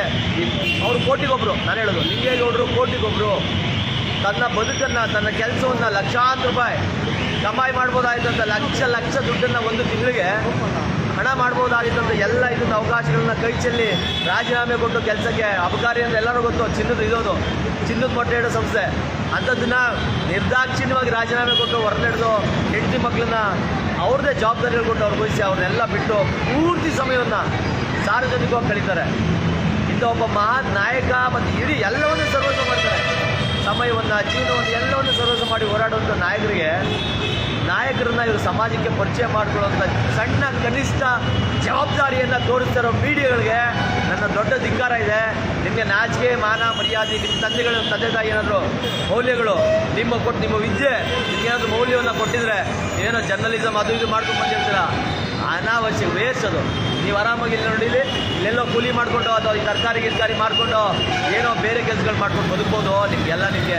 ಅವರು ಕೋಟಿಗೊಬ್ಬರು. ನಾನು ಹೇಳೋದು, ಲಿಂಗೇಗೌಡರು ಕೋಟಿಗೊಬ್ಬರು. ತನ್ನ ಬದುಕನ್ನು, ತನ್ನ ಕೆಲಸವನ್ನು ಲಕ್ಷಾಂತರ ರೂಪಾಯಿ ಕಮಾಯಿ ಮಾಡ್ಬೋದಾಗಿತ್ತಂತ, ಲಕ್ಷ ದುಡ್ಡನ್ನು ಒಂದು ತಿಂಗಳಿಗೆ ಹಣ ಮಾಡ್ಬೋದಾಗಿತ್ತಂತ ಎಲ್ಲ ಇದೊಂದು ಅವಕಾಶಗಳನ್ನ ಕೈ ಚೆಲ್ಲಿ ರಾಜೀನಾಮೆ ಕೊಟ್ಟು ಕೆಲಸಕ್ಕೆ ಅಬಕಾರಿ ಅಂತ ಎಲ್ಲರೂ ಗೊತ್ತು. ಚಿನ್ನದ ಮೊಟ್ಟೆ ಇಡೋ ಸಂಸ್ಥೆ ಅಂಥದ್ದನ್ನ ನಿರ್ದಾಕ್ಷಿಣ್ಯವಾಗಿ ರಾಜೀನಾಮೆ ಕೊಟ್ಟು ಹೊರನಡೆದು ಹೆಂಡತಿ ಮಕ್ಕಳನ್ನ ಅವ್ರದ್ದೇ ಜವಾಬ್ದಾರಿಗಳು ಕೊಟ್ಟು ಅವ್ರಿಗೆ ವಹಿಸಿ ಅವ್ರನ್ನೆಲ್ಲ ಬಿಟ್ಟು ಪೂರ್ತಿ ಸಮಯವನ್ನು ಸಾರ್ವಜನಿಕವಾಗಿ ಕಳೀತಾರೆ. ಇಂಥ ಒಬ್ಬ ಮಹಾನ್ ನಾಯಕ ಮತ್ತು ಇಡೀ ಎಲ್ಲವನ್ನೂ ಸರ್ವಸ್ವ ಮಾಡ್ತಾರೆ. ಸಮಯವನ್ನು, ಜೀವನವನ್ನು ಎಲ್ಲವನ್ನು ಸರ್ವಸ್ವ ಮಾಡಿ ಹೋರಾಡುವಂಥ ನಾಯಕರನ್ನ ಇವರು ಸಮಾಜಕ್ಕೆ ಪರಿಚಯ ಮಾಡಿಕೊಳ್ಳುವಂಥ ಸಣ್ಣ ಕನಿಷ್ಠ ಜವಾಬ್ದಾರಿಯನ್ನು ತೋರಿಸ್ತಿರೋ ಮೀಡಿಯಾಗಳಿಗೆ ನನ್ನ ದೊಡ್ಡ ಧಿಕ್ಕಾರ ಇದೆ. ನಿಮಗೆ ನಾಚಿಕೆ, ಮಾನ, ಮರ್ಯಾದೆ, ನಿಮ್ಮ ತಂದೆ ತಾಯಿ ಏನಾದರೂ ಮೌಲ್ಯಗಳು ನಿಮ್ಮ ವಿದ್ಯೆ ನಿಮಗೇನಾದರೂ ಮೌಲ್ಯವನ್ನು ಕೊಟ್ಟಿದ್ರೆ ಏನೋ ಜರ್ನಲಿಸಮ್ ಅದು ಇದು ಮಾಡ್ಕೊಂಡು ಬಂದಿರ್ತೀರ, ಅನಾವಶ್ಯಕ ವೇಸ್ಟ್ ಅದು. ನೀವು ಆರಾಮಾಗಿ ಇಲ್ಲಿ ನೋಡಿಲಿ ಇಲ್ಲೆಲ್ಲೋ ಕೂಲಿ ಮಾಡಿಕೊಂಡು ಅಥವಾ ಈ ತರಕಾರಿ ಮಾಡಿಕೊಂಡು ಏನೋ ಬೇರೆ ಕೆಲಸಗಳು ಮಾಡ್ಕೊಂಡು ಬದುಕ್ಬೋದು. ನಿಮಗೆ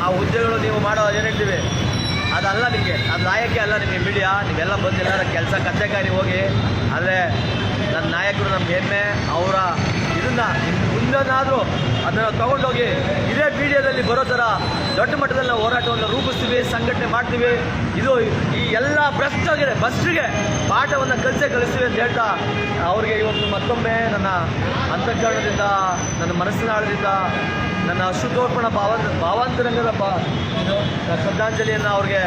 ಆ ಹುದ್ದೆಗಳು ನೀವು ಮಾಡೋ ಏನು ಹೇಳ್ತೀವಿ ಅದಲ್ಲ, ನಿಮಗೆ ಅದು ಲಾಯಕ್ಕೆ ಅಲ್ಲ. ನಿಮಗೆ ಮೀಡಿಯಾ ನೀವೆಲ್ಲ ಬಂದು ಎಲ್ಲರ ಕೆಲಸ ಕಚ್ಚೆಕಾರಿ ಹೋಗಿ. ಆದರೆ ನನ್ನ ನಾಯಕರು ನಮ್ಗೆ ಹೆಮ್ಮೆ. ಅವರ ಇದನ್ನು ಮುಂದನಾದರೂ ಅದನ್ನು ತೊಗೊಂಡೋಗಿ ಇದೇ ಮೀಡಿಯಾದಲ್ಲಿ ಬರೋ ಥರ ದೊಡ್ಡ ಮಟ್ಟದಲ್ಲಿ ನಾವು ಹೋರಾಟವನ್ನು ರೂಪಿಸ್ತೀವಿ, ಸಂಘಟನೆ ಮಾಡ್ತೀವಿ. ಇದು ಈ ಎಲ್ಲ ಭ್ರಷ್ಟರಿಗೆ ಪಾಠವನ್ನು ಕಲಿಸ್ತೀವಿ ಅಂತ ಹೇಳ್ತಾ ಅವ್ರಿಗೆ ಇವತ್ತು ಮತ್ತೊಮ್ಮೆ ನನ್ನ ಅಂತಃಕರಣದಿಂದ, ನನ್ನ ಮನಸ್ಸಿನ ಆಳದಿಂದ, ನನ್ನ ಅಶ್ರುತೋರ್ಪಣ ಭಾವಾಂತರಂಗದ ಶ್ರದ್ಧಾಂಜಲಿಯನ್ನು ಅವ್ರಿಗೆ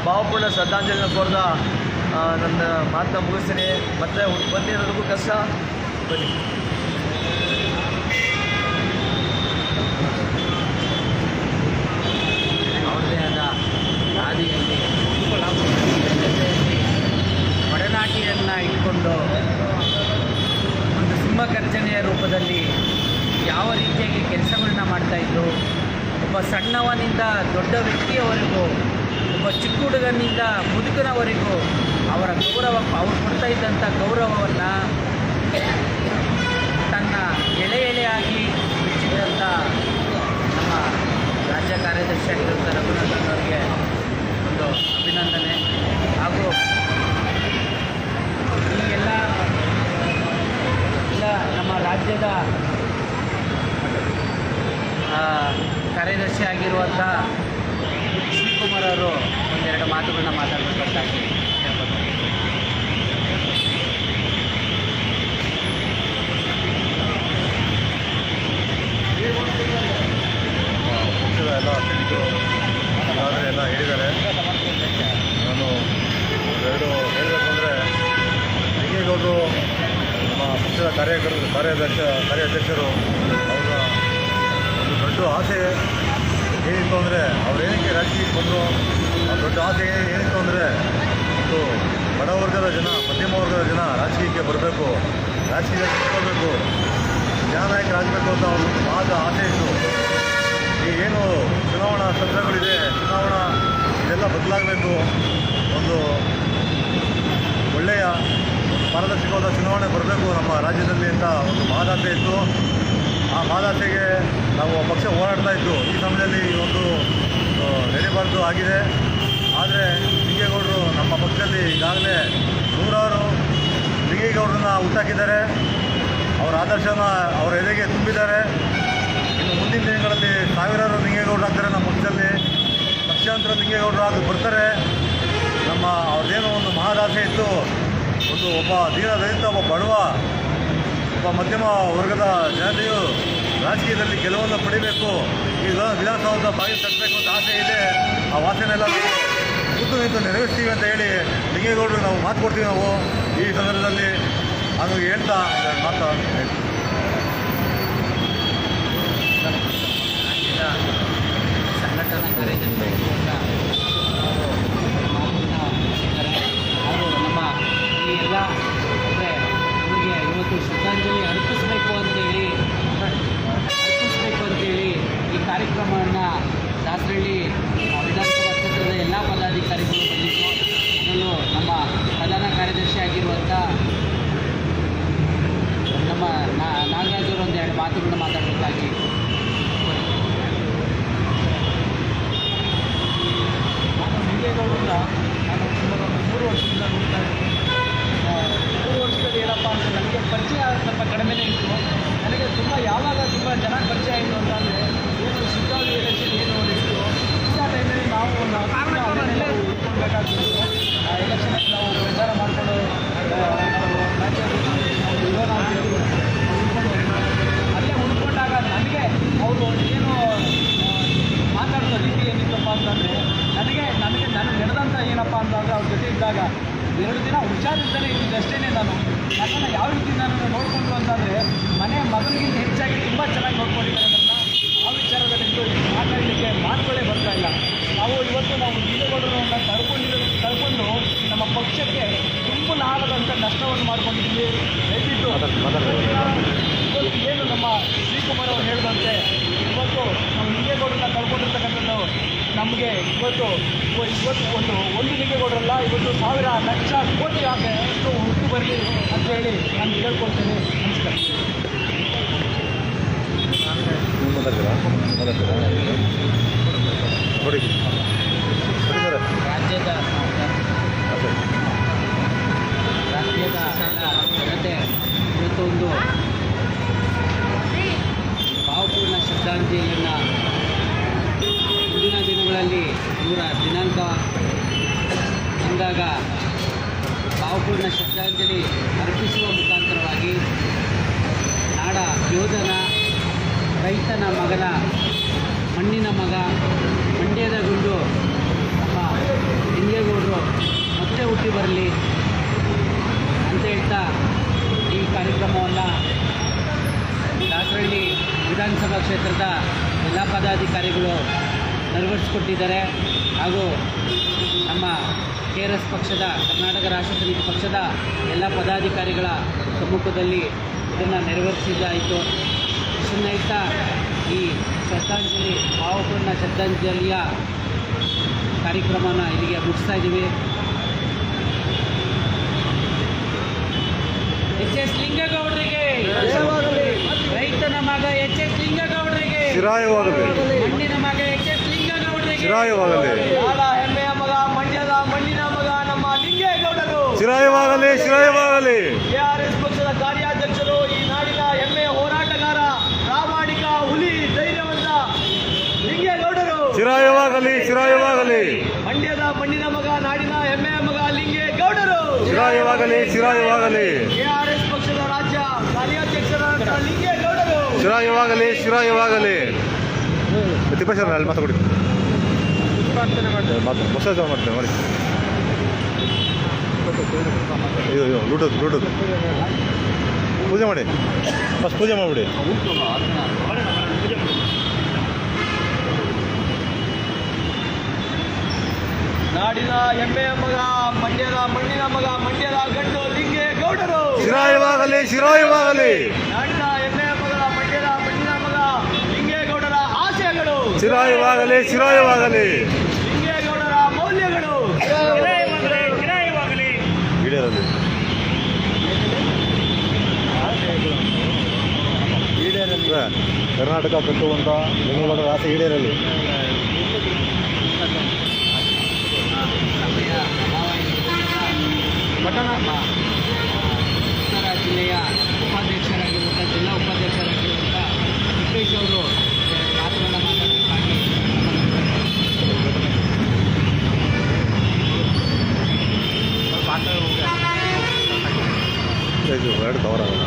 ಭಾವಪೂರ್ಣ ಶ್ರದ್ಧಾಂಜಲಿನ ಕೋರ್ದ ನನ್ನ ಮಾತನ್ನ ಮುಗಿಸ್ತೀನಿ. ಮತ್ತೆ ಬನ್ನಿ, ನನಗೂ ಕಷ್ಟ, ಬನ್ನಿ. ಅವ್ರದ್ದೇ ಆದ ಹಾದಿಯಲ್ಲಿ ಒಡನಾಟಿಯನ್ನು ಇಟ್ಕೊಂಡು ಒಂದು ಸಿಂಹಗರ್ಜನೆಯ ರೂಪದಲ್ಲಿ ಯಾವ ರೀತಿಯಾಗಿ ಕೆಲಸಗಳನ್ನ ಮಾಡ್ತಾಯಿದ್ರು. ಒಬ್ಬ ಸಣ್ಣವನಿಂದ ದೊಡ್ಡ ವ್ಯಕ್ತಿಯವರೆಗೂ, ಒಬ್ಬ ಚಿಕ್ಕ ಹುಡುಗನಿಂದ ಮುದುಕನವರೆಗೂ ಅವರ ಗೌರವ, ಅವ್ರು ಕೊಡ್ತಾ ಇದ್ದಂಥ ಗೌರವವನ್ನು ತನ್ನ ಎಳೆಯಾಗಿ ಬಿಚ್ಚಿದ್ದಂಥ ನಮ್ಮ ರಾಜ್ಯ ಕಾರ್ಯದರ್ಶಿ ಆಗಿರುವಂಥ ರಘುನಂದನ್ ಅವರಿಗೆ ಒಂದು ಅಭಿನಂದನೆ. ಹಾಗೂ ಈ ಎಲ್ಲ ನಮ್ಮ ರಾಜ್ಯದ ಕಾರ್ಯದರ್ಶಿ ಆಗಿರುವಂಥ ಶ್ರೀಕುಮಾರ್ ಅವರು ಒಂದೆರಡು ಮಾತುಗಳನ್ನ ಮಾತಾಡಬೇಕಂತಾಗಿ ಹೇಳ್ಕೊಳ್ತೀನಿ. ಪಕ್ಷದ ಎಲ್ಲ ಅತಿಥಿಗಳು ಆದರೆ ಎಲ್ಲ ಹೇಳಿದ್ದಾರೆ. ನಾನು ಎರಡು ಹೇಳಬೇಕು ಅಂದರೆ, ಲಿಂಗೇಗೌಡರು ನಮ್ಮ ಪಕ್ಷದ ಕಾರ್ಯಾಧ್ಯಕ್ಷರು ಅವರ ಒಂದು ದೊಡ್ಡ ಆಸೆ ಏನಿತ್ತು ಅಂದರೆ, ಏನಕ್ಕೆ ರಾಜಕೀಯಕ್ಕೆ ಬಂದರು, ಆ ದೊಡ್ಡ ಆಸೆ ಏನಿತ್ತು ಅಂದರೆ, ಒಂದು ಬಡವರ್ಗದ ಜನ, ಮಧ್ಯಮ ವರ್ಗದ ಜನ ರಾಜಕೀಯಕ್ಕೆ ಬರಬೇಕು, ರಾಜಕೀಯಕ್ಕೆ ಕೂತ್ಕೋಬೇಕು, ಜನನಾಯಕರಾಗಬೇಕು ಅಂತ ಒಂದು ಮಾದ ಆಸೆ ಇತ್ತು. ಈ ಏನು ಚುನಾವಣಾ ತಂತ್ರಗಳಿದೆ, ಇದೆಲ್ಲ ಬದಲಾಗಬೇಕು, ಒಂದು ಒಳ್ಳೆಯ ಪಾರದರ್ಶಕವಾದ ಚುನಾವಣೆ ಬರಬೇಕು ನಮ್ಮ ರಾಜ್ಯದಲ್ಲಿ ಅಂತ ಒಂದು ಮಾದಾಸೆ ಇತ್ತು. ಆ ಮಾದಾಸೆಗೆ ನಾವು ಪಕ್ಷ ಹೋರಾಡ್ತಾ ಇದ್ದು. ಈ ಸಮಯದಲ್ಲಿ ಒಂದು ನಡೀಬಾರ್ದು ಆಗಿದೆ. ಆದರೆ ಲಿಂಗೇಗೌಡರು ನಮ್ಮ ಪಕ್ಷದಲ್ಲಿ ಈಗಾಗಲೇ ನೂರಾರು ಲಿಂಗೇಗೌಡರನ್ನ ಹುಟ್ಟಾಕಿದ್ದಾರೆ. ಅವರ ಆದರ್ಶನ ಅವರ ಎದೆಗೆ ತುಂಬಿದ್ದಾರೆ. ಇನ್ನು ಮುಂದಿನ ದಿನಗಳಲ್ಲಿ ಸಾವಿರಾರು ಲಿಂಗೇಗೌಡರು ಆಗ್ತಾರೆ ನಮ್ಮ ಪಕ್ಷದಲ್ಲಿ, ಲಕ್ಷಾಂತರ ಲಿಂಗೇಗೌಡರು ಆಗಿ ಬರ್ತಾರೆ. ನಮ್ಮ ಅವ್ರದ್ದೇನೋ ಒಂದು ಮಹದಾಸೆ ಇತ್ತು, ಒಬ್ಬ ದೀನದಲಿತ, ಒಬ್ಬ ಬಡವ, ಒಬ್ಬ ಮಧ್ಯಮ ವರ್ಗದ ಜನತೆಯು ರಾಜಕೀಯದಲ್ಲಿ ಗೆಲುವನ್ನು ಪಡಿಬೇಕು, ಈ ವಿಧಾನಸೌಧ ಬಾಗಿ ತಟ್ಟಬೇಕು ಅಂತ ಆಸೆ ಇದೆ. ಆ ವಾಸನೆಲ್ಲ ನಾವು ಕೂತು ನಿಂತು ನೆರವೇರಿಸ್ತೀವಿ ಅಂತ ಹೇಳಿ ಲಿಂಗೇಗೌಡರಿಗೆ ನಾವು ಮಾತು ಕೊಡ್ತೀವಿ. ನಾವು ಈ ಸಂದರ್ಭದಲ್ಲಿ ಅದು ಹೇಳ್ತಾ ಮಾತಾಡ್ತೀವಿ. ಸಂಘಟನಾ ಕಾರ್ಯದರ್ಶಿ ಹಾಗೂ ನಮ್ಮ ಈ ಎಲ್ಲ ಅಂದರೆ ನಮಗೆ ಇವತ್ತು ಶ್ರದ್ಧಾಂಜಲಿ ಅರ್ಪಿಸಬೇಕು ಅಂತೇಳಿ ಈ ಕಾರ್ಯಕ್ರಮವನ್ನು ದಾಸರಳ್ಳಿ ವಿಧಾನಸಭಾ ಕ್ಷೇತ್ರದ ಎಲ್ಲ ಪದಾಧಿಕಾರಿಗಳು ಬಂದಿದ್ದು, ಅದರಲ್ಲೂ ನಮ್ಮ ಪ್ರಧಾನ ಕಾರ್ಯದರ್ಶಿ ಆಗಿರುವಂಥ ನಮ್ಮ ನಾಗರಾಜರು ಒಂದೆರಡು ಮಾತುಗಳನ್ನ ಮಾತಾಡಬೇಕಾಗಿ. ಲಿಂಗೇಗೌಡರಿಂದ ನಾನು ಸುಮಾರು 3 ವರ್ಷದಿಂದ ನೋಡ್ತಾ ಇದ್ದೀನಿ. 3 ವರ್ಷದಲ್ಲಿ ಏನಪ್ಪ ಅಂದರೆ ನನಗೆ ಪರಿಚಯ ಸ್ವಲ್ಪ ಕಡಿಮೆನೇ ಇತ್ತು. ನನಗೆ ಯಾವಾಗ ತುಂಬ ಜನ ಪರಿಚಯ ಆಯಿತು ಅಂತಂದರೆ, ಏನು ಸಿದ್ಧಾಂತ ಎಲೆಕ್ಷನ್ ಏನು ಇತ್ತು, ಇಂಥ ಟೈಮಲ್ಲಿ ನಾವು ಉಳ್ಕೊಳ್ಬೇಕಾಗ್ತಿತ್ತು. ಆ ಎಲೆಕ್ಷನಲ್ಲಿ ನಾವು ಪ್ರಚಾರ ಮಾಡಿಕೊಂಡು ಅಲ್ಲೇ ಉಳ್ಕೊಂಡಾಗ ನನಗೆ ಅವರು ಏನು ಮಾತಾಡೋ ರೀತಿ ಏನಿತ್ತಪ್ಪ ಅಂತಂದರೆ, ನನಗೆ ನಡೆದಂಥ ಏನಪ್ಪ ಅಂತಂದರೆ ಅವ್ರ ಜೊತೆ ಇದ್ದಾಗ 2 ದಿನ ಹುಷಾರಿದ್ದಾನೆ ಇದ್ದಿದ್ದು ಅಷ್ಟೇ. ನನ್ನನ್ನು ಯಾವ ರೀತಿ ನಾನು ನೋಡಿಕೊಂಡ್ರು ಅಂತಂದರೆ, ಮನೆ ಮಗನಿಗಿಂತ ಹೆಚ್ಚಾಗಿ ತುಂಬ ಚೆನ್ನಾಗಿ ನೋಡ್ಕೊಂಡಿದ್ದಾರೆ ನನ್ನ. ಆ ವಿಚಾರದಲ್ಲಿ ಮಾತಾಡಲಿಕ್ಕೆ ಮಾತುಗಳೇ ಬರ್ತಾ ಇಲ್ಲ. ಇವತ್ತು ನಾವು ಲಿಂಗೇಗೌಡರನ್ನ ಕಳ್ಕೊಂಡು ನಮ್ಮ ಪಕ್ಷಕ್ಕೆ ತುಂಬಲಾಗದಂಥ ನಷ್ಟವನ್ನು ಮಾಡ್ಕೊಂಡಿದ್ದೀವಿ. ದಯವಿಟ್ಟು ಇವತ್ತು ಏನು ನಮ್ಮ ಶ್ರೀಕುಮಾರ್ ಅವರು ಹೇಳಿದಂತೆ, ಇವತ್ತು ನಮ್ಮ ಲಿಂಗೇಗೌಡರನ್ನ ಕಳ್ಕೊಂಡಿರ್ತಕ್ಕಂಥದ್ದು ನಮ್ಮ ನಮಗೆ ಇವತ್ತು ಒಂದು ಲಿಂಗೇಗೌಡರಲ್ಲ, ಇವತ್ತು ಸಾವಿರ ಲಕ್ಷ ಕೋಟಿ ಅಷ್ಟು ಹುಟ್ಟು ಬರಲಿ ಅಂತ ಹೇಳಿ ನಾನು ಕೇಳ್ಕೊಳ್ತೇನೆ. ನಮಸ್ಕಾರ. ರಾಜ್ಯದ ಜನತೆ ಇವತ್ತೊಂದು ಭಾವಪೂರ್ಣ ಶ್ರದ್ಧಾಂಜಲಿಯನ್ನು ಮುಂದಿನ ದಿನಗಳಲ್ಲಿ ಇವರ ದಿನಾಂಕ ಬಂದಾಗ ಭಾವಪೂರ್ಣ ಶ್ರದ್ಧಾಂಜಲಿ ಅರ್ಪಿಸುವ ಮುಖಾಂತರವಾಗಿ ನಾಡ ಯೋಧನ ರೈತನ ಮಗನ ಮಣ್ಣಿನ ಮಗ ಮಂಡ್ಯದ ಗುಂಡು ನಮ್ಮ ಲಿಂಗೇಗೌಡರು ಮತ್ತೆ ಹುಟ್ಟಿ ಬರಲಿ ಅಂತ ಹೇಳ್ತಾ ಈ ಕಾರ್ಯಕ್ರಮವನ್ನು ದಾಸರಳ್ಳಿ ವಿಧಾನಸಭಾ ಕ್ಷೇತ್ರದ ಎಲ್ಲ ಪದಾಧಿಕಾರಿಗಳು ನೆರವೇರಿಸಿಕೊಟ್ಟಿದ್ದಾರೆ. ಹಾಗೂ ನಮ್ಮ KRS ಪಕ್ಷದ ಕರ್ನಾಟಕ ರಾಷ್ಟ್ರ ಸಮಿತಿ ಪಕ್ಷದ ಎಲ್ಲ ಪದಾಧಿಕಾರಿಗಳ ಸಮ್ಮುಖದಲ್ಲಿ ಇದನ್ನು ನೆರವೇರಿಸಿದ್ದಾಯಿತು. ಇಷ್ಟನ್ನು ಹೇಳ್ತಾ ಈ ಶ್ರದ್ಧಾಂಜಲಿ ಭಾವಪೂರ್ಣ ಶ್ರದ್ಧಾಂಜಲಿಯ ಕಾರ್ಯಕ್ರಮನ ಇಲ್ಲಿಗೆ ಮುಗಿಸ್ತಾ ಇದ್ದೀವಿ. HS ಲಿಂಗೇಗೌಡರಿಗೆ, ರೈತನ ಮಗ HS ಲಿಂಗೇಗೌಡರಿಗೆ, ಮಣ್ಣಿನ ಮಗ HS ಲಿಂಗೇಗೌಡರಿಗೆ, ನಾಡ ಹೆಮ್ಮೆಯ ಮಗ, ಮಂಡ್ಯದ ಮಣ್ಣಿನ ಮಗ ನಮ್ಮ ಲಿಂಗೇಗೌಡರು KRS ಪಕ್ಷದ ಕಾರ್ಯಾಧ್ಯಕ್ಷರು, ಈ ನಾಡಿನ ಹೆಮ್ಮೆಯ ಹೋರಾಟಗಾರ, ಪ್ರಾಮಾಣಿಕ ಹುಲಿ, ಧೈರ್ಯವಂತ ಲಿಂಗೇಗೌಡರು. ಮಂಡ್ಯದ ಮಣ್ಣಿನ ಮಗ, ನಾಡಿನ ಹೆಮ್ಮೆಯ ಮಗ ಲಿಂಗೇಗೌಡರು. KRS ಪಕ್ಷದ ರಾಜ್ಯ ಕಾರ್ಯಾಧ್ಯಕ್ಷರಾದ ಲಿಂಗೇಗೌಡರು. ಅಲ್ಲಿ ಮಾತಾಡಿ ಮಾಡ್ತೇನೆ ಮಾಡಿ. ಅಯ್ಯೋ ಬ್ಲೂಟೂತ್ ಪೂಜೆ ಮಾಡಿ, ಫಸ್ಟ್ ಪೂಜೆ ಮಾಡಿಬಿಡಿ. ನಾಡಿನ ಹೆಮ್ಮೆಯ ಮಗ, ಮಂಡ್ಯದ ಮಣ್ಣಿನ ಮಗ, ಮಂಡ್ಯದ ಗಂಡು ಲಿಂಗೇಗೌಡರು. ನಾಡಿನ ಹೆಮ್ಮೆಯ ಮಗ, ಮಂಡ್ಯದ ಮಣ್ಣಿನ ಮಗ ಲಿಂಗೇಗೌಡರ ಆಶಯಗಳು, ಲಿಂಗೇಗೌಡರ ಮೌಲ್ಯಗಳು ಕರ್ನಾಟಕ ಕಟ್ಟುವಂಥ ಲಿಂಗೇಗೌಡರ ಆಸೆ ಈಡೇರಲಿ. ಉತ್ತರ ಜಿಲ್ಲೆಯ ಉಪಾಧ್ಯಕ್ಷರಾಗಿರುವಂಥ ಜಿಲ್ಲಾ ಉಪಾಧ್ಯಕ್ಷರಾಗಿರುವಂಥ ತಿಪ್ಪೇಶ್ ಅವರು ಮಾತುಗಳನ್ನು ಮಾತಾಡಬೇಕಾಗಿ ಎರಡು ಕವರ್ ಆಗುತ್ತೆ.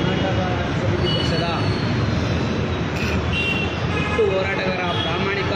ಕರ್ನಾಟಕ ಸಮಿತಿ ಪಕ್ಷದ ಹೋರಾಟಗಾರ, ಪ್ರಾಮಾಣಿಕ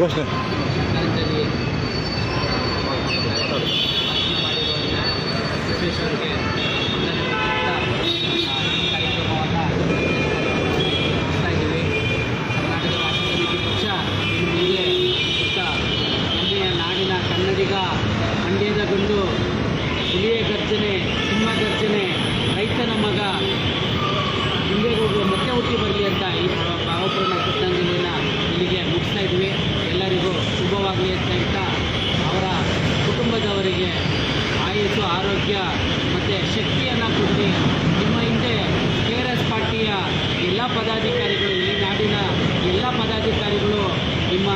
ಸರ್ಕಾರದಲ್ಲಿ ಭಾಷಣ ಮಾಡಿರುವಂಥ ವಿಶ್ವೇಶ್ವರಿಗೆ ಕಾರ್ಯಕ್ರಮವನ್ನು ನಡೆಸ್ತಾ ಇದ್ದೀವಿ. ಕರ್ನಾಟಕ ರಾಷ್ಟ್ರ ಸಮಿತಿ ಪಕ್ಷ ಇನ್ನು ಮುಂದೆ ಹೆಮ್ಮೆಯ ನಾಡಿನ ಕನ್ನಡಿಗ, ಮಂಡ್ಯದ ಗಂಡು, ಹುಲಿಯ ಗರ್ಜನೆ, ಸಿಂಹ ಗರ್ಜನೆ, ರೈತನ ಮಗ ಹಿಂದೆಗೋಗುವ ಮತ್ತೆ ಹುಟ್ಟಿ ಬರಲಿ ಅಂತ ಈ ಭಾವಪೂರ್ಣ ಶ್ರದ್ಧಾಂಜಲಿಯನ್ನು ಇಲ್ಲಿಗೆ ಮುಗಿಸ್ತಾ ಇದ್ವಿ. ಎಲ್ಲರಿಗೂ ಶುಭವಾಗಲಿ ಅಂತ ಹೇಳ್ತಾ ಅವರ ಕುಟುಂಬದವರಿಗೆ ಆಯುಸ್ಸು, ಆರೋಗ್ಯ ಮತ್ತು ಶಕ್ತಿಯನ್ನು ಕೊಟ್ಟು ನಿಮ್ಮ ಹಿಂದೆ KRS ಪಾರ್ಟಿಯ ಎಲ್ಲ ಪದಾಧಿಕಾರಿಗಳು, ಈ ನಾಡಿನ ಎಲ್ಲ ಪದಾಧಿಕಾರಿಗಳು ನಿಮ್ಮ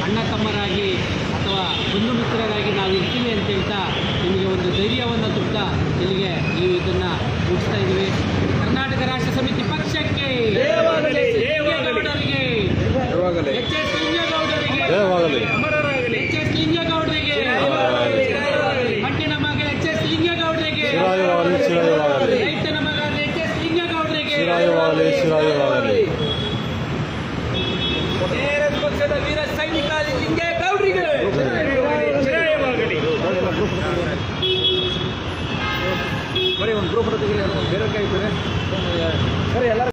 ಅಣ್ಣ ತಮ್ಮರಾಗಿ ಅಥವಾ ಬಂಧು ಮಿತ್ರರಾಗಿ ನಾವು ಇರ್ತೀವಿ ಅಂತ ಹೇಳ್ತಾ ನಿಮಗೆ ಒಂದು ಧೈರ್ಯವನ್ನು ತುಂಬುತ್ತಾ ಇಲ್ಲಿಗೆ ಇದನ್ನು ಮುಗಿಸ್ತಾ ಇದ್ದೀವಿ. ಕರ್ನಾಟಕ ರಾಷ್ಟ್ರ ಸಮಿತಿ ಪಕ್ಷಕ್ಕೆ ಲಿಂಗೇಗೌಡರಿಗೆ, ಎಚ್ ಎಸ್ ಲಿಂಗೇಗೌಡರಿಗೆ, ಎಚ್ ಎಸ್ ಲಿಂಗೇಗೌಡರಿಗೆ, ಮಣ್ಣಿನ ಮಗ ಎಚ್ ಎಸ್ ಲಿಂಗೇಗೌಡರಿಗೆ, ರೈತನ ಮಗ ಎಚ್ ಎಸ್ ಲಿಂಗೇಗೌಡರಿಗೆ, KRS ಪಕ್ಷದ ವೀರ ಸೈನಿಕ ಲಿಂಗೇಗೌಡರಿಗೆ ಬರೀ ಒಂದು ಗ್ರೂಪ್ ಬೇರೆ ಕೈ ಸರಿ ಎಲ್ಲರೂ